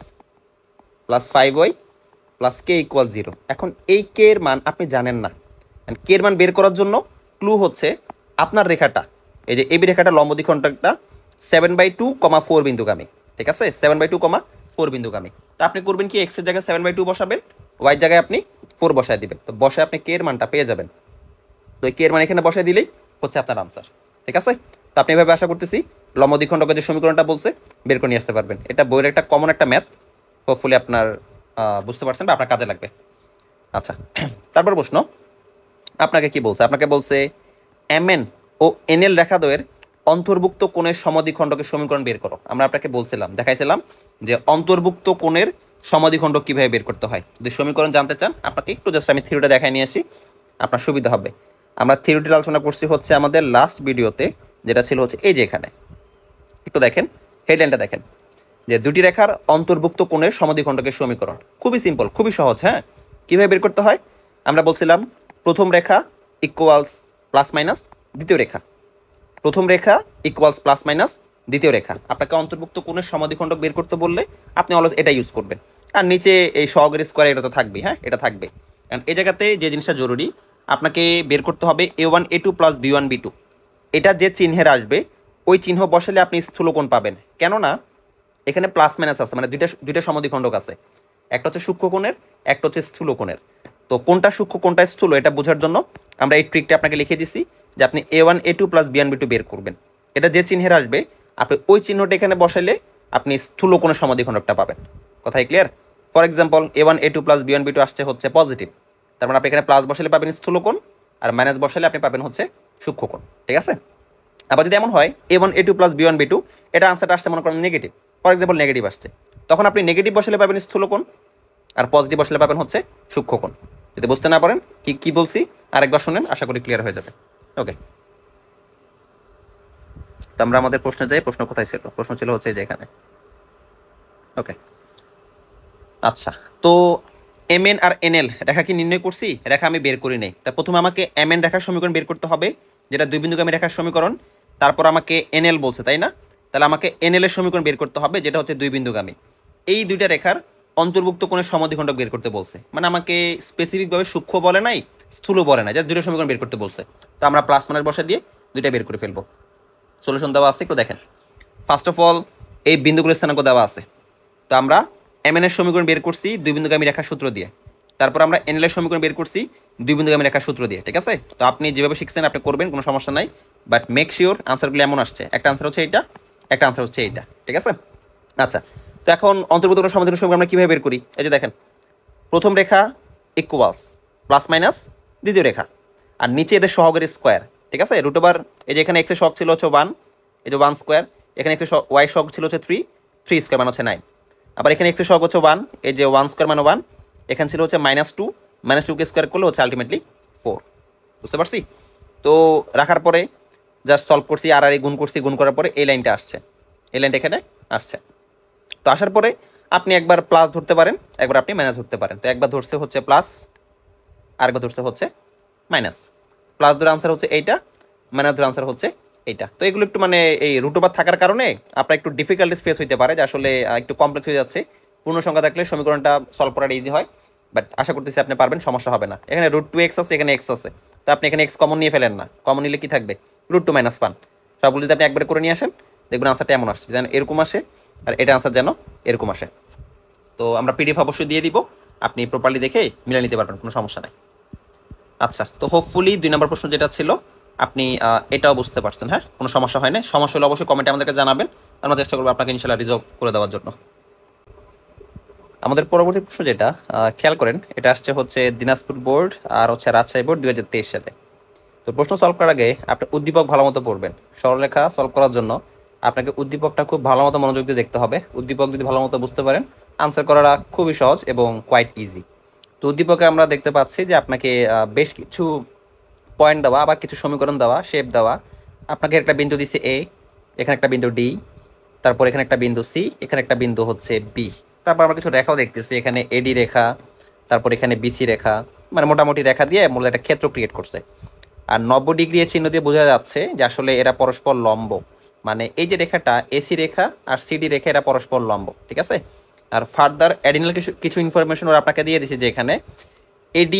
+ 5y + k = 0। এখন এই কে এর মান আপনি জানেন না, কে এর মান বের করার জন্য ক্লু হচ্ছে আপনার রেখাটা, এই যে এবি রেখাটা লম্ব দ্বিখণ্ডকটা 7/2, 4 বিন্দুগামী, ঠিক আছে? 7/2, 4 বিন্দুগামী। তা আপনি করবেন কি? এক্স এর জায়গায় 7/2 বসাবেন, ওয়াই এর জায়গায় আপনি 4 বসায় দিবেন, তো বসায় আপনি কে এর মানটা পেয়ে যাবেন। তো এই কে এর মান এখানে বসায় দিলেই হচ্ছে আপনার আনসার, ঠিক আছে? তো আপনি এভাবে আশা করতেছি লম্ব দ্বিখণ্ডকের যে সমীকরণটা বলছে বের করে নিয়ে আসতে পারবেন। এটা বইয়ের একটা কমন একটা ম্যাথ, হোপফুলি আপনার বুঝতে পারছেন বা আপনার কাজে লাগবে। আচ্ছা, তারপর প্রশ্ন আপনাকে কি বলছে? আপনাকে বলছে এমএন ও এনএল রেখাদ্বয়ের অন্তর্ভুক্ত কোণের সমদ্বিখণ্ডকের সমীকরণ বের করো। আমরা আপনাকে বলছিলাম, দেখাইছিলাম যে অন্তর্ভুক্ত কোণের সমদ্বিখণ্ডক কিভাবে বের করতে হয়। যদি সমীকরণ জানতে চান আপনাকে একটু জাস্ট আমি থিওরিটা দেখাই নিয়ে আসি, আপনার সুবিধা হবে। আমরা থিওরিটি আলোচনা করছি হচ্ছে আমাদের লাস্ট ভিডিওতে যেটা ছিল হচ্ছে এই যে এখানে, একটু দেখেন হেডলাইনটা দেখেন, যে দুটি রেখার অন্তর্ভুক্ত কোণের সমদ্বিখণ্ডকের সমীকরণ। খুবই সিম্পল, খুবই সহজ। হ্যাঁ, কীভাবে বের করতে হয়? আমরা বলছিলাম প্রথম রেখা ইকুয়ালস প্লাস মাইনাস দ্বিতীয় রেখা, প্রথম রেখা ইকুয়ালস প্লাস মাইনাস দ্বিতীয় রেখা। আপনাকে অন্তর্ভুক্ত কোণের সমদ্বিখণ্ডক বের করতে বললে আপনি অলওয়েজ এটা ইউজ করবেন। আর নিচে এই সহগের স্কোয়ার এটা তো থাকবেই। হ্যাঁ, এটা থাকবে। কারণ এই জায়গাতে যে জিনিসটা জরুরি, আপনাকে বের করতে হবে A1 A2 plus B1 B2। এটা যে চিহ্নের আসবে ওই চিহ্ন বসালে আপনি স্থূলকোণ পাবেন। কেননা এখানে প্লাস মাইনাস আছে, মানে দুইটা সমদ্বিখণ্ডক আছে, একটা হচ্ছে সূক্ষ্মকোণের, একটা হচ্ছে স্থূলকোণের। তো কোনটা সূক্ষ্ম কোনটা স্থূল এটা বোঝার জন্য আমরা এই ট্রিকটা আপনাকে লিখে দিছি যে আপনি A1 A2 plus B1 B2 বের করবেন। এটা যে চিহ্নের আসবে আপনি ওই চিহ্নটা এখানে বসাইলে আপনি স্থূলকোণের সমদ্বিখণ্ডকটা পাবেন। কথাই clear? For example A1 A2 plus B1 B2 আসছে হচ্ছে পজিটিভ, তার মানে আপনি এখানে প্লাস বসালে পাবেন স্থূলকোণ, আর মাইনাস বসালে আপনি পাবেন হচ্ছে সূক্ষ্মকোণ। ঠিক আছে? আবার যদি এমন হয় A1 A2 plus B1 B2 এটা আনসারটা আসছে মনে করেন নেগেটিভ, ফর এক্সাম্পল নেগেটিভ আসছে, তখন আপনি নেগেটিভ বসালে পাবেন স্থূলকোণ, আর পজিটিভ বসালে পাবেন হচ্ছে সূক্ষ্মকোণ। যদি বুঝতে না পারেন কি কি বলছি আরেকবার শুনেন, আশা করি ক্লিয়ার হয়ে যাবে। ওকে, তো আমরা আমাদের প্রশ্নে যাই। প্রশ্ন কোথায় ছিল? প্রশ্ন ছিল হচ্ছে যে এখানে। ওকে, আচ্ছা, তো MN আর NL রেখা কি নির্ণয় করছি? রেখা আমি বের করি নাই। তা প্রথমে আমাকে MN রেখার সমীকরণ বের করতে হবে, যেটা দুই বিন্দুগামী রেখার সমীকরণ। তারপর আমাকে NL বলছে, তাই না? তাহলে আমাকে NL এর সমীকরণ বের করতে হবে, যেটা হচ্ছে দুই বিন্দুগামী। এই দুইটা রেখার অন্তর্ভুক্ত কোণের সমদ্বিখণ্ডক বের করতে বলছে। মানে আমাকে স্পেসিফিকভাবে সূক্ষ্ম বলে নাই, স্থূল বলে নাই, জাস্ট দুইটা সমীকরণ বের করতে বলছে। তো আমরা প্লাস মাইনাস বসা দিয়ে দুইটা বের করে ফেলবো। সলিউশন দেওয়া আছে, একটু দেখেন। ফার্স্ট অফ অল এই বিন্দুগুলোর স্থানাঙ্ক দেওয়া আছে। তো আমরা MN এর সমীকরণ বের করছি দুই বিন্দুগামী রেখার সূত্র দিয়ে। তারপর আমরা NL এর সমীকরণ বের করছি দুই বিন্দুগামী রেখার সূত্র দিয়ে। ঠিক আছে? তো আপনি যেভাবে শিখছেন আপনি করবেন, কোনো সমস্যা নাই। বাট মেক শিওর আনসারগুলো এমন আসছে, একটা আনসার হচ্ছে এইটা, একটা আনসার হচ্ছে এইটা। ঠিক আছে? আচ্ছা, তো এখন অন্তর্ভুক্ত সমাধানের সমীকরণ আমরা কীভাবে বের করি? এই যে দেখেন, প্রথম রেখা ইকুয়ালস প্লাস মাইনাস দ্বিতীয় রেখা, আর নিচে এদের সহগের স্কোয়ার। ঠিক আছে? রুট ওভার, এই যে এখানে এক্সের সহগ ছিল হচ্ছে 1, এই যে 1 স্কোয়ার, এখানে এক্সের ওয়াই সহগ ছিল হচ্ছে 3 স্কোয়ার মানে হচ্ছে 9। আবার এখানে এক্সের সহগ হচ্ছে 1, এই যে 1 স্কোয়ার মানে 1, এখানে ছিল হচ্ছে -2 কে স্কোয়ার করলে হচ্ছে আলটিমেটলি 4। বুঝতে পারছি? তো রাখার পরে জাস্ট সলভ করছি, আর গুণ করছি, গুণ করার পরে এই লাইনটা আসছে, এই লাইনটা এখানে আসছে। তো আসার পরে আপনি একবার প্লাস ধরতে পারেন, একবার আপনি মাইনাস ধরতে পারেন। তো একবার ধরছে হচ্ছে প্লাস, আরেকবার ধরছে হচ্ছে মাইনাস। প্লাস ধরে আনসার হচ্ছে এইটা, মাইনাস ধরে আনসার হচ্ছে এইটা। তো এগুলো একটু মানে এই রুট ওভার থাকার কারণে আপনার একটু ডিফিকাল্টিস ফেস হইতে পারে, যে আসলে একটু কমপ্লেক্স হয়ে যাচ্ছে। পূর্ণ সংখ্যা থাকলে সমীকরণটা সলভ করাটা ইজি হয়, বাট আশা করতেছি আপনি পারবেন, সমস্যা হবে না। এখানে √2x আছে, এখানে x আছে, তো আপনি এখানে x কমন নিয়ে ফেলেন না। কমন নিলে কি থাকবে? √2 মাইনাস পান। সবগুলো যদি আপনি একবারে করে নিয়ে আসেন, দেখবেন আনসারটা এমন আসছে, যেন এরকম আসে, আর এটা আনসার যেন এরকম আসে। তো আমরা PDF অবশ্যই দিয়ে দিব, আপনি প্রপারলি দেখে মিলে নিতে পারবেন, কোনো সমস্যা নাই। আচ্ছা, তো হোপফুলি 2 নম্বর প্রশ্ন যেটা ছিল আপনি এটাও বুঝতে পারছেন। হ্যাঁ, কোনো সমস্যা হয় না। সমস্যা হলে অবশ্যই কমেন্টে আমাদেরকে জানাবেন, আমরা চেষ্টা করবো আপনাকে ইনশাআল্লাহ রিজলভ করে দেওয়ার জন্য। আমাদের পরবর্তী প্রশ্ন যেটা খেয়াল করেন, এটা আসছে হচ্ছে দিনাজপুর বোর্ড আর হচ্ছে রাজশাহী বোর্ড 2023 সালে। তো প্রশ্ন সলভ করার আগে আপনি উদ্দীপক ভালো মতো পড়বেন। সরলরেখা সলভ করার জন্য আপনাকে উদ্দীপকটা খুব ভালো মতো মনোযোগ দিয়ে দেখতে হবে। উদ্দীপক যদি ভালো মতো বুঝতে পারেন, আনসার করাটা খুবই সহজ এবং কোয়াইট ইজি। তো উদ্দীপকে আমরা দেখতে পাচ্ছি যে আপনাকে বেশ কিছু পয়েন্ট দেওয়া, আবার কিছু সমীকরণ দেওয়া, শেপ দেওয়া। আপনাকে একটা বিন্দু দিচ্ছে A, এখানে একটা বিন্দু D, তারপর এখানে একটা বিন্দু C, এখানে একটা বিন্দু হচ্ছে B। তারপর আমরা কিছু রেখাও দেখতেছি, এখানে AD রেখা, তারপর এখানে BC রেখা, মানে মোটামুটি রেখা দিয়ে মূলত একটা ক্ষেত্র ক্রিয়েট করছে। আর 90 ডিগ্রি চিহ্ন দিয়ে বোঝা যাচ্ছে যে আসলে এরা পরস্পর লম্ব। মানে এই যে রেখাটা AC রেখা আর CD রেখা, এরা পরস্পর লম্ব। ঠিক আছে? আর ফার্দার অ্যাডিশনাল কিছু ইনফরমেশন ওরা আপনাকে দিয়ে দিচ্ছে, যে এখানে AD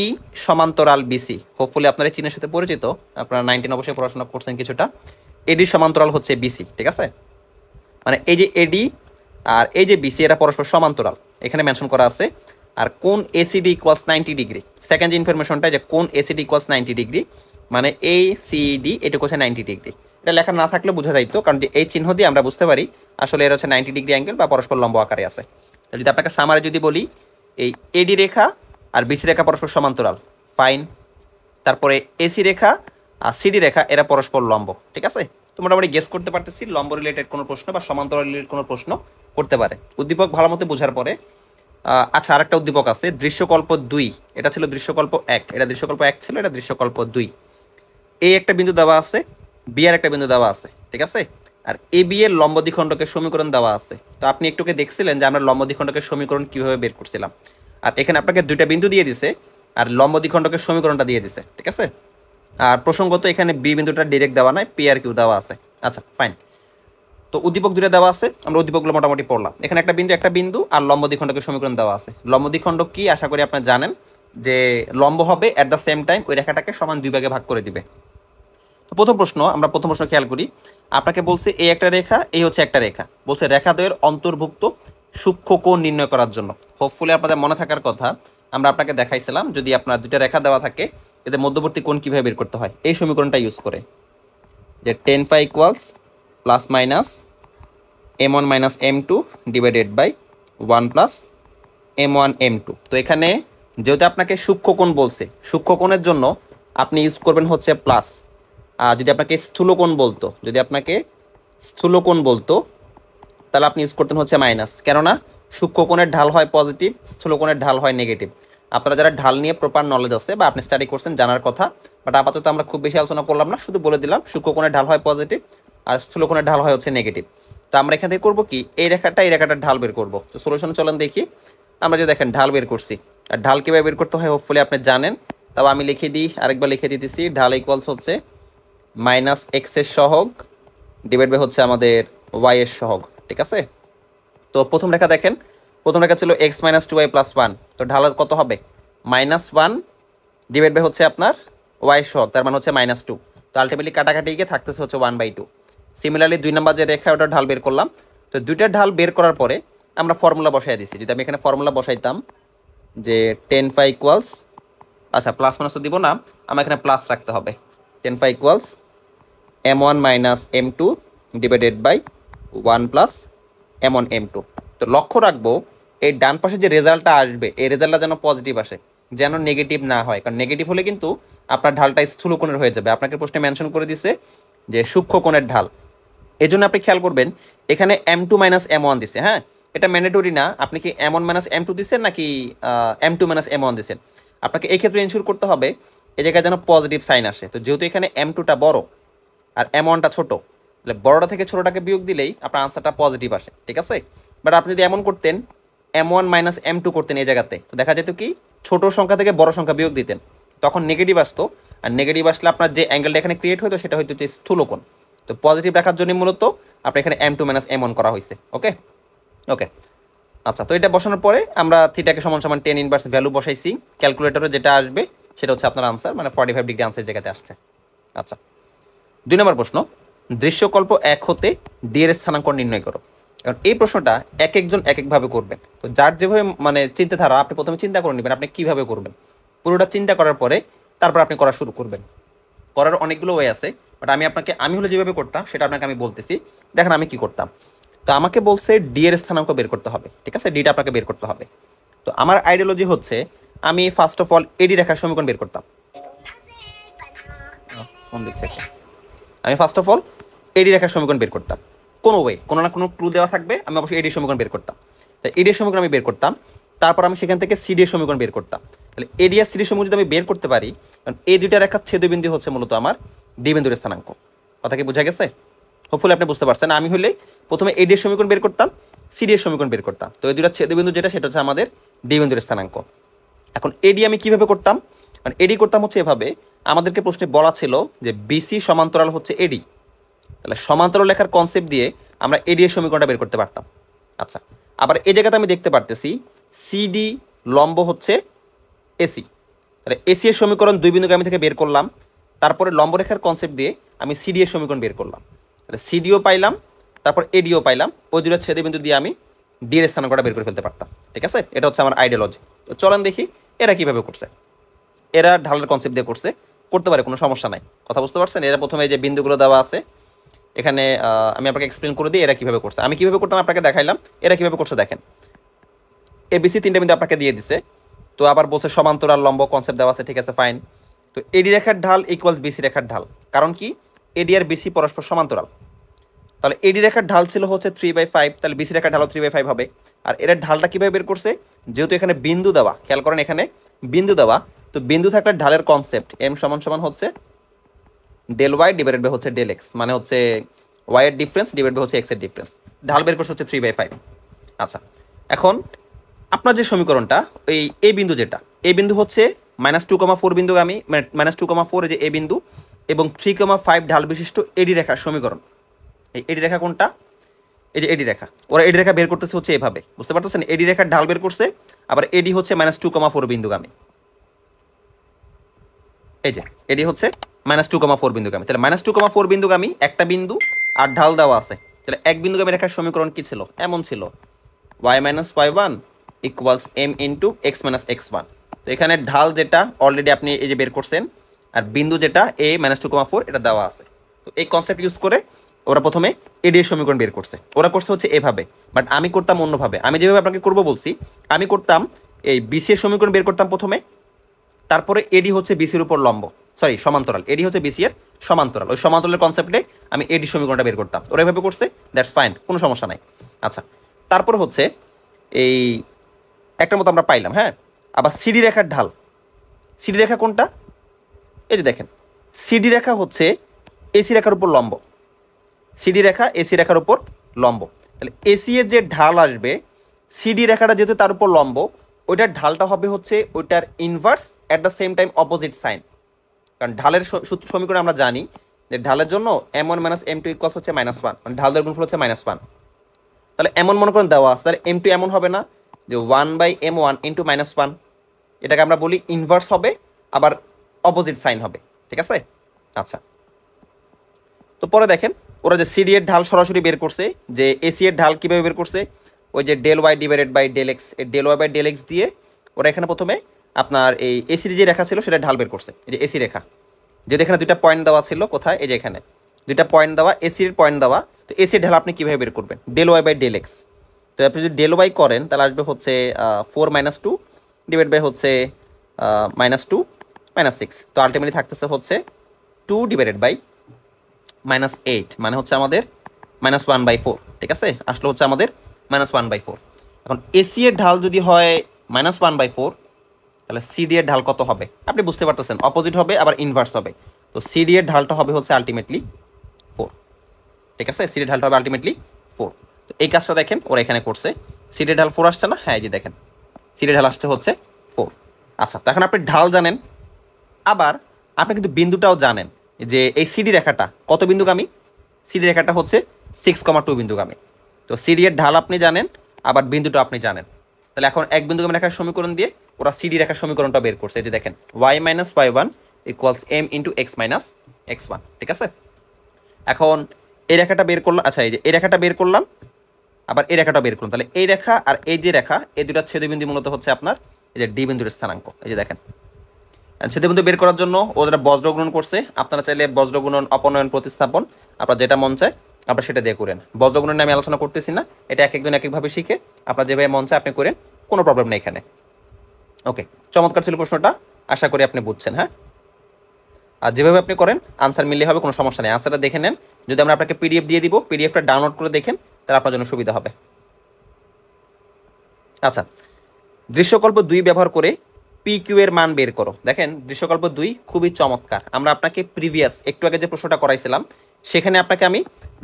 সমান্তরাল BC। হোপফুলি আপনার এই চিহ্নের সাথে পরিচিত, আপনারা 19 অবশ্যই পড়াশোনা করছেন কিছুটা। AD সমান্তরাল হচ্ছে BC। ঠিক আছে? মানে এই যে AD আর এই যে BC এরা পরস্পর সমান্তরাল, এখানে মেনশন করা আছে। আর কোণ ACD ইকুয়ালস 90 ডিগ্রি। সেকেন্ড যে ইনফরমেশনটা, যে কোণ ACD ইকুয়ালস 90 ডিগ্রি, মানে ACD এটুকু হচ্ছে 90 ডিগ্রি। এটা লেখা না থাকলে বোঝা যাইতো, কারণ যে এই চিহ্ন দিয়ে আমরা বুঝতে পারি আসলে এরা হচ্ছে 90 ডিগ্রি অ্যাঙ্গেল বা পরস্পর লম্ব আকারে আছে। যদি আপনাকে সামারে যদি বলি, এই AD রেখা আর BC রেখা পরস্পর সমান্তরাল, ফাইন। তারপরে AC রেখা আর CD রেখা এরা পরস্পর লম্ব। ঠিক আছে? তো মোটামুটি গেস করতে পারতেছি লম্ব রিলেটেড কোনো প্রশ্ন বা সমান্তরাল রিলেটেড কোনো প্রশ্ন করতে পারে। উদ্দীপক ভালো মতো বোঝার পরে আচ্ছা, আরেকটা উদ্দীপক আছে দৃশ্যকল্প 2। এটা ছিল দৃশ্যকল্প 1, এটা দৃশ্যকল্প 1 ছিল, এটা দৃশ্যকল্প 2। এই একটা বিন্দু দেওয়া আছে, বি আর একটা বিন্দু দেওয়া আছে, ঠিক আছে। আর এ বি এর লম্ব দ্বিখণ্ডকের সমীকরণ দেওয়া আছে। তো আপনি একটুকে দেখছিলেন যে আমরা লম্ব দ্বিখণ্ডকের সমীকরণ কিভাবে বের করছিলাম। আর এখানে আপনাকে দুইটা বিন্দু দিয়ে দিছে আর লম্ব দ্বিখণ্ডকের সমীকরণটা দিয়ে দিছে, ঠিক আছে। আর প্রসঙ্গত এখানে বি বিন্দুটা ডিরেক্ট দেওয়া নাই, পি আর কিউ দেওয়া আছে। আচ্ছা ফাইন। তো উদ্দীপক দুটো দেওয়া আছে, আমরা উদ্দীপকগুলো মোটামুটি পড়লাম। এখানে একটা বিন্দু আর লম্ব দ্বিখণ্ডকের সমীকরণ দেওয়া আছে। লম্ব দ্বিখণ্ডক কি আশা করি আপনারা জানেন, যে লম্ব হবে অ্যাট দ্য সেম টাইম ওই রেখাটাকে সমান দুই ভাগে ভাগ করে দিবে। তো প্রথম প্রশ্ন খেয়াল করি। আপনাকে বলছে এই একটা রেখা, এই হচ্ছে একটা রেখা, বলছে রেখাদ্বয়ের অন্তর্ভুক্ত সূক্ষ্ম কোণ নির্ণয় করার জন্য। হোপফুলি আপনাদের মনে থাকার কথা, আমরা আপনাকে দেখাইছিলাম যদি আপনার দুইটা রেখা দেওয়া থাকে এদের মধ্যবর্তী কোণ কিভাবে বের করতে হয়, এই সমীকরণটা ইউজ করে, যে tan phi equals plus minus m1 minus m2 divided by 1 plus m1 m2। তো এখানে যেহেতু আপনাকে সূক্ষ্ম কোণ বলছে, সূক্ষ্ম কোণের জন্য আপনি ইউজ করবেন হচ্ছে প্লাস। আর যদি আপনাকে স্থূলকোণ বলতো তাহলে আপনি ইউজ করতেন হচ্ছে মাইনাস। কেননা সূক্ষ্মকোণের ঢাল হয় পজিটিভ, স্থূলকোণের ঢাল হয় নেগেটিভ। আপনারা যারা ঢাল নিয়ে প্রপার নলেজ আছে বা আপনি স্টাডি করছেন জানার কথা, বাট আপাতত আমরা খুব বেশি আলোচনা করলাম না, শুধু বলে দিলাম সূক্ষ্মকোণের ঢাল হয় পজিটিভ আর স্থূলকোণের ঢাল হয় হচ্ছে নেগেটিভ। তো আমরা এখান থেকে করবো কি, এই রেখাটার ঢাল বের করবো। তো সলিউশন চলেন দেখি। আমরা যে দেখেন ঢাল বের করছি, আর ঢাল কীভাবে বের করতে হয় হোপফুলি আপনি জানেন, তাও আমি আরেকবার লিখে দিতেছি। ঢাল ইকুয়ালস হচ্ছে মাইনাস এক্স এর সহগ ডিভাইড বাই হচ্ছে আমাদের ওয়াই এর সহগ, ঠিক আছে। তো প্রথম রেখা দেখেন, প্রথম রেখা ছিল x minus two y plus one. তো ঢাল কত হবে, -1 ডিভাইড বাই হচ্ছে আপনার ওয়াই সহগ, তার মানে হচ্ছে -2। তো আলটিমেটলি কাটাকাটি গিয়ে থাকতেছে হচ্ছে 1/2। সিমিলারলি 2 নম্বর যে রেখা ওটা ঢাল বের করলাম। তো দুইটা ঢাল বের করার পরে আমরা ফর্মুলা বসাই দিছি। যদি আমি এখানে ফর্মুলা বসাইতাম যে টেন ফাই ইকুয়ালস, আচ্ছা প্লাস মাইনাস তো দিব না, আমার এখানে প্লাস রাখতে হবে। Tan phi equals m1 minus m2 divided by 1 plus m1 m2। তো লক্ষ্য রাখবো এই ডান পাশে যে রেজাল্টটা আসবে এই রেজাল্টটা যেন পজিটিভ আসে, যেন নেগেটিভ না হয়। কারণ নেগেটিভ হলে কিন্তু আপনার ঢালটা স্থূলকোণের হয়ে যাবে। আপনাকে প্রশ্নে মেনশন করে দিছে যে সূক্ষ্মকোণের ঢাল, এই জন্য আপনি খেয়াল করবেন এখানে m2 মাইনাস m1 দিছে। হ্যাঁ, এটা ম্যান্ডেটরি না আপনি কি m1 মাইনাস m2 দিচ্ছেন নাকি m2 মাইনাস m1 দিচ্ছেন। আপনাকে এই ক্ষেত্রে ইনশিওর করতে হবে এই জায়গায় যেন পজিটিভ সাইন আসে। তো যেহেতু এখানে m2টা বড় আর m1টা ছোট, তাহলে বড়টা থেকে ছোটটাকে বিয়োগ দিলেই আপনার আনসারটা পজিটিভ আসে, ঠিক আছে। বাট আপনি যদি এমন করতেন m1 মাইনাস m2 করতেন এই জায়গাতে, তো দেখা যেত কি ছোট সংখ্যা থেকে বড় সংখ্যা বিয়োগ দিতেন, তখন নেগেটিভ আসতো। আর নেগেটিভ আসলে আপনার যে অ্যাঙ্গেলটা এখানে ক্রিয়েট হতো সেটা হয়তো যে স্থূলকোণ। তো পজিটিভ রাখার জন্য মূলত আপনার এখানে m2 মাইনাস m1 করা হয়েছে। ওকে ওকে আচ্ছা, তো এটা বসানোর পরে আমরা থিটাকে সমান সমান 10 ইনভার্স ভ্যালু বসাইছি। ক্যালকুলেটরে যেটা আসবে সেটা হচ্ছে আপনার আনসার, মানে 45 ডিগ্রি আনসার জায়গাতে আসছে। আচ্ছা 2 নম্বর প্রশ্ন, দৃশ্যকল্প 1 হতে ডি এর স্থানাঙ্ক নির্ণয় করো। কারণ এই প্রশ্নটা এক একজন এক একভাবে করবেন। তো যার যেভাবে মানে চিন্তাধারা, আপনি প্রথমে চিন্তা করে নেবেন আপনি কিভাবে করবেন। পুরোটা চিন্তা করার পরে তারপর আপনি করা শুরু করবেন। করার অনেকগুলো ওয়ে আছে, বাট আমি হলে যেভাবে করতাম সেটা আপনাকে আমি বলতেছি। দেখেন আমি কি করতাম। তো আমাকে বলছে ডি এর স্থানাঙ্ক বের করতে হবে, ঠিক আছে, ডিটা আপনাকে বের করতে হবে। তো আমার আইডিয়োলজি হচ্ছে আমি ফার্স্ট অফ অল এডি রেখার সমীকরণ বের করতাম। আমি ফার্স্ট অফ অল এডি রেখার সমীকরণ বের করতাম। কোনো ওয়ে, কোনো না কোনো ক্লু দেওয়া থাকবে, আমি অবশ্যই এডির সমীকরণ বের করতাম। তাই এডির সমীকরণ আমি বের করতাম, তারপর আমি সেখান থেকে সিডি এর সমীকরণ বের করতাম। তাহলে এডি আর সিডি সমীকরণ যদি আমি বের করতে পারি, কারণ এই দুইটা রেখার ছেদবিন্দু হচ্ছে মূলত আমার ডি বিন্দুর স্থানাঙ্ক। কথা কি বোঝা গেছে? হোপফুলি আপনি বুঝতে পারছেন। আমি হলে প্রথমে এডি এর সমীকরণ বের করতাম, সিডি এর সমীকরণ বের করতাম। তো এই দুইটা ছেদবিন্দু যেটা সেটা হচ্ছে আমাদের ডি বিন্দুর স্থানাঙ্ক। এখন এডি আমি কিভাবে করতাম, কারণ এডি করতাম হচ্ছে এভাবে, আমাদেরকে প্রশ্নে বলা ছিল যে বিসি সমান্তরাল হচ্ছে এডি। তাহলে সমান্তরাল লেখার কনসেপ্ট দিয়ে আমরা এডি এর সমীকরণটা বের করতে পারতাম। আচ্ছা, আবার এই জায়গাতে আমি দেখতে পারতেছি সিডি লম্ব হচ্ছে এসি। তাহলে এসি এর সমীকরণ দুই বিন্দুকে আমি থেকে বের করলাম, তারপরে লম্ব রেখার কনসেপ্ট দিয়ে আমি সিডি এর সমীকরণ বের করলাম। তাহলে সিডিও পাইলাম, তারপর এডিও পাইলাম, ওই দুটো ছেদে বিন্দু দিয়ে আমি ডি এর স্থানাঙ্কটা বের করে ফেলতে পারতাম। ঠিক আছে, এটা হচ্ছে আমার আইডিয়োলজি। তো চলেন দেখি এরা কিভাবে করছে। এরা ঢালের কনসেপ্ট দিয়ে করতে পারে, কোনো সমস্যা নাই। কথা বুঝতে পারছেন? এরা প্রথমে যে বিন্দুগুলো দেওয়া আছে এখানে আমি আপনাকে এক্সপ্লেন করে দিই এরা কীভাবে করছে। আমি কীভাবে করতাম আপনাকে দেখাইলাম, এরা কীভাবে করছে দেখেন। এবিসি তিনটা বিন্দু আপনাকে দিয়ে দিছে, তো আবার বলছে সমান্তরাল লম্ব কনসেপ্ট দেওয়া আছে, ঠিক আছে ফাইন। তো এডি রেখার ঢাল ইকুয়ালস বিসি রেখার ঢাল, কারণ কি এডি আর বিসি পরস্পর সমান্তরাল। তাহলে এডি রেখার ঢাল ছিল হচ্ছে 3/5, তাহলে বিসি রেখার ঢালও 3/5 হবে। আর এর ঢালটা কীভাবে বের করছে, যেহেতু এখানে বিন্দু দেওয়া, খেয়াল করেন এখানে বিন্দু দেওয়া, তো বিন্দু থাকলে ঢালের কনসেপ্ট এম সমান সমান হচ্ছে ডেল ওয়াই ডিভাইডেড বাই হচ্ছে ডেল এক্স, মানে হচ্ছে ওয়াই এর ডিফারেন্স ডিভাইড বাই হচ্ছে এক্স এর ডিফারেন্স। ঢাল বের করছে হচ্ছে 3/5। আচ্ছা, এখন আপনার যে সমীকরণটা ওই এ বিন্দু, যেটা এ বিন্দু হচ্ছে -2,4 বিন্দুগামী, -2,4 যে এ বিন্দু এবং 3,5 ঢাল বিশিষ্ট এডি রেখার সমীকরণ। এই এডি রেখা কোনটা? এই যে এডি রেখা, ওরা এডি রেখা বের করতেছে হচ্ছে এভাবে, বুঝতে পারতেছেন? এডি রেখার ঢাল বের করছে, আবার এডি হচ্ছে -2,4 বিন্দুগামী। এই যে এডি হচ্ছে -2,4 বিন্দুগামী, তাহলে -2,4 বিন্দুগামী একটা বিন্দু আর ঢাল দেওয়া আছে, তাহলে এক বিন্দুগামী রেখার সমীকরণ কি ছিল? এমন ছিল y - y1 = m × x - x1। তো এখানে ঢাল যেটা অলরেডি আপনি এই যে বের করছেন, আর বিন্দু যেটা a -2,4 এটা দেওয়া আছে। তো এই কনসেপ্ট ইউজ করে ওরা প্রথমে এডি এর সমীকরণ বের করছে। ওরা করছে হচ্ছে এভাবে, বাট আমি করতাম অন্যভাবে। আমি যেভাবে আপনাকে করবো বলছি, আমি করতাম এই বিসি এর সমীকরণ বের করতাম প্রথমে, তারপরে এডি হচ্ছে বিসির উপর লম্ব, সরি সমান্তরাল, এডি হচ্ছে বিসি এর সমান্তরাল। ওই সমান্তরালের কনসেপ্টে আমি এডি সমীকরণটা বের করতাম। ওরা এভাবে করছে, দ্যাটস ফাইন, কোনো সমস্যা নাই। আচ্ছা, তারপর হচ্ছে এই একটার মতো আমরা পাইলাম, হ্যাঁ। আবার সিডি রেখার ঢাল, সিডি রেখা কোনটা? এই যে দেখেন, সিডি রেখা হচ্ছে এসি রেখার উপর লম্ব, সিডি রেখা এসি রেখার উপর লম্ব। তাহলে এসি এর যে ঢাল আসবে, সিডি রেখাটা যেহেতু তার উপর লম্ব, ওইটার ঢালটা হবে হচ্ছে ওইটার inverse at the same time opposite sign. কারণ ঢালের সমীকরণ আমরা জানি যে ঢালের জন্য m1 - m2 = হচ্ছে -1, মানে ঢাল দেওয়ার গুণফল হচ্ছে -1। তাহলে এমন মনে করেন দেওয়া আছে, তাহলে m2 এমন হবে না যে 1/m1 × -1, এটাকে আমরা বলি ইনভার্স হবে, আবার অপোজিট সাইন হবে, ঠিক আছে? আচ্ছা, তো পরে দেখেন ওরা যে সিডি এর ঢাল সরাসরি বের করছে, যে এসি এর ঢাল কীভাবে বের করছে, ওই যে del y divided by del x, এই del y by del x দিয়ে ওরা এখানে প্রথমে আপনার এই এসির যে রেখা ছিল সেটা ঢাল বের করছে। এই যে এসি রেখা, যেহেতু এখানে দুইটা পয়েন্ট দেওয়া ছিল, কোথায়? এই যে এখানে দুইটা পয়েন্ট দেওয়া, এসির পয়েন্ট দেওয়া। তো এসির ঢাল আপনি কীভাবে বের করবেন? Del y by del x. তো আপনি যদি ডেল ওয়াই করেন তাহলে আসবে হচ্ছে 4 - 2 ডিভাইড বাই হচ্ছে -2 - 6। তো আলটিমেটলি থাকতেছে হচ্ছে 2 ডিভাইডেড বাই -8, মানে হচ্ছে আমাদের -1/4, ঠিক আছে? আসলে হচ্ছে আমাদের -1/4। এখন এসি এর ঢাল যদি হয় -1/4, তাহলে সিডি এর ঢাল কত হবে? আপনি বুঝতে পারতেছেন, অপোজিট হবে আবার ইনভার্স হবে। তো সিডি এর ঢালটা হবে হচ্ছে আলটিমেটলি 4, ঠিক আছে? সিডি ঢালটা হবে আলটিমেটলি 4। তো এই কাজটা দেখেন ওরা এখানে করছে, সিডি ঢাল 4 আসছে না? হ্যাঁ, এই যে দেখেন সিডি ঢাল আসছে হচ্ছে 4। আচ্ছা, তো এখন আপনি ঢাল জানেন, আবার আপনি কিন্তু বিন্দুটাও জানেন যে এই সিডি রেখাটা কত বিন্দুগামী? সিডি রেখাটা হচ্ছে 6,2 বিন্দুগামী। তো সিডি এর ঢাল আপনি জানেন, আবার বিন্দুটা আপনি জানেন। তাহলে এখন এক বিন্দুগামী রেখার সমীকরণ দিয়ে ওরা সিডি রেখার সমীকরণটা বের করছে। এই যে দেখেন y - y1 = m × x - x1, ঠিক আছে? এখন এই রেখাটা বের করলাম, আচ্ছা এই যে এই রেখাটা বের করলাম, আবার এই রেখাটা বের করলাম। তাহলে এই রেখা আর এই যে রেখা, এই দুটা ছেদবিন্দু মূলত হচ্ছে আপনার এই যে ডি বিন্দুর স্থানাঙ্ক। এই যে দেখেন, ছেদবিন্দু বের করার জন্য ওরা বজ্র গুণন করছে। আপনারা চাইলে বজ্র গুণন, অপনয়ন, প্রতিস্থাপন, আপনার যেটা মন চায় আপনারা সেটা দিয়ে করেন। বজ্র গুণন নিয়ে আমি আলোচনা করতেছি না, এটা এক একজন এক একভাবে শিখে আপনার যেভাবে মন চায় আপনি করেন, কোনো প্রবলেম নেই এখানে। ওকে, চমৎকার ছিল প্রশ্নটা, আশা করি আপনি বুঝছেন। হ্যাঁ, আর যেভাবে আপনি করেন আনসার মিললে হবে, কোনো সমস্যা নেই। আনসারটা দেখে নেন, যদি আমরা আপনাকে পিডিএফ দিয়ে দিব, পিডিএফটা ডাউনলোড করে দেখেন, তাহলে আপনার জন্য সুবিধা হবে। আচ্ছা, দৃশ্যকল্প 2 ব্যবহার করে PQ এর মান বের করো। দেখেন দৃশ্যকল্প 2 খুবই চমৎকার। আমরা আপনাকে প্রিভিয়াস একটু আগে যে প্রশ্নটা করাইছিলাম সেখানে আপনাকে আমি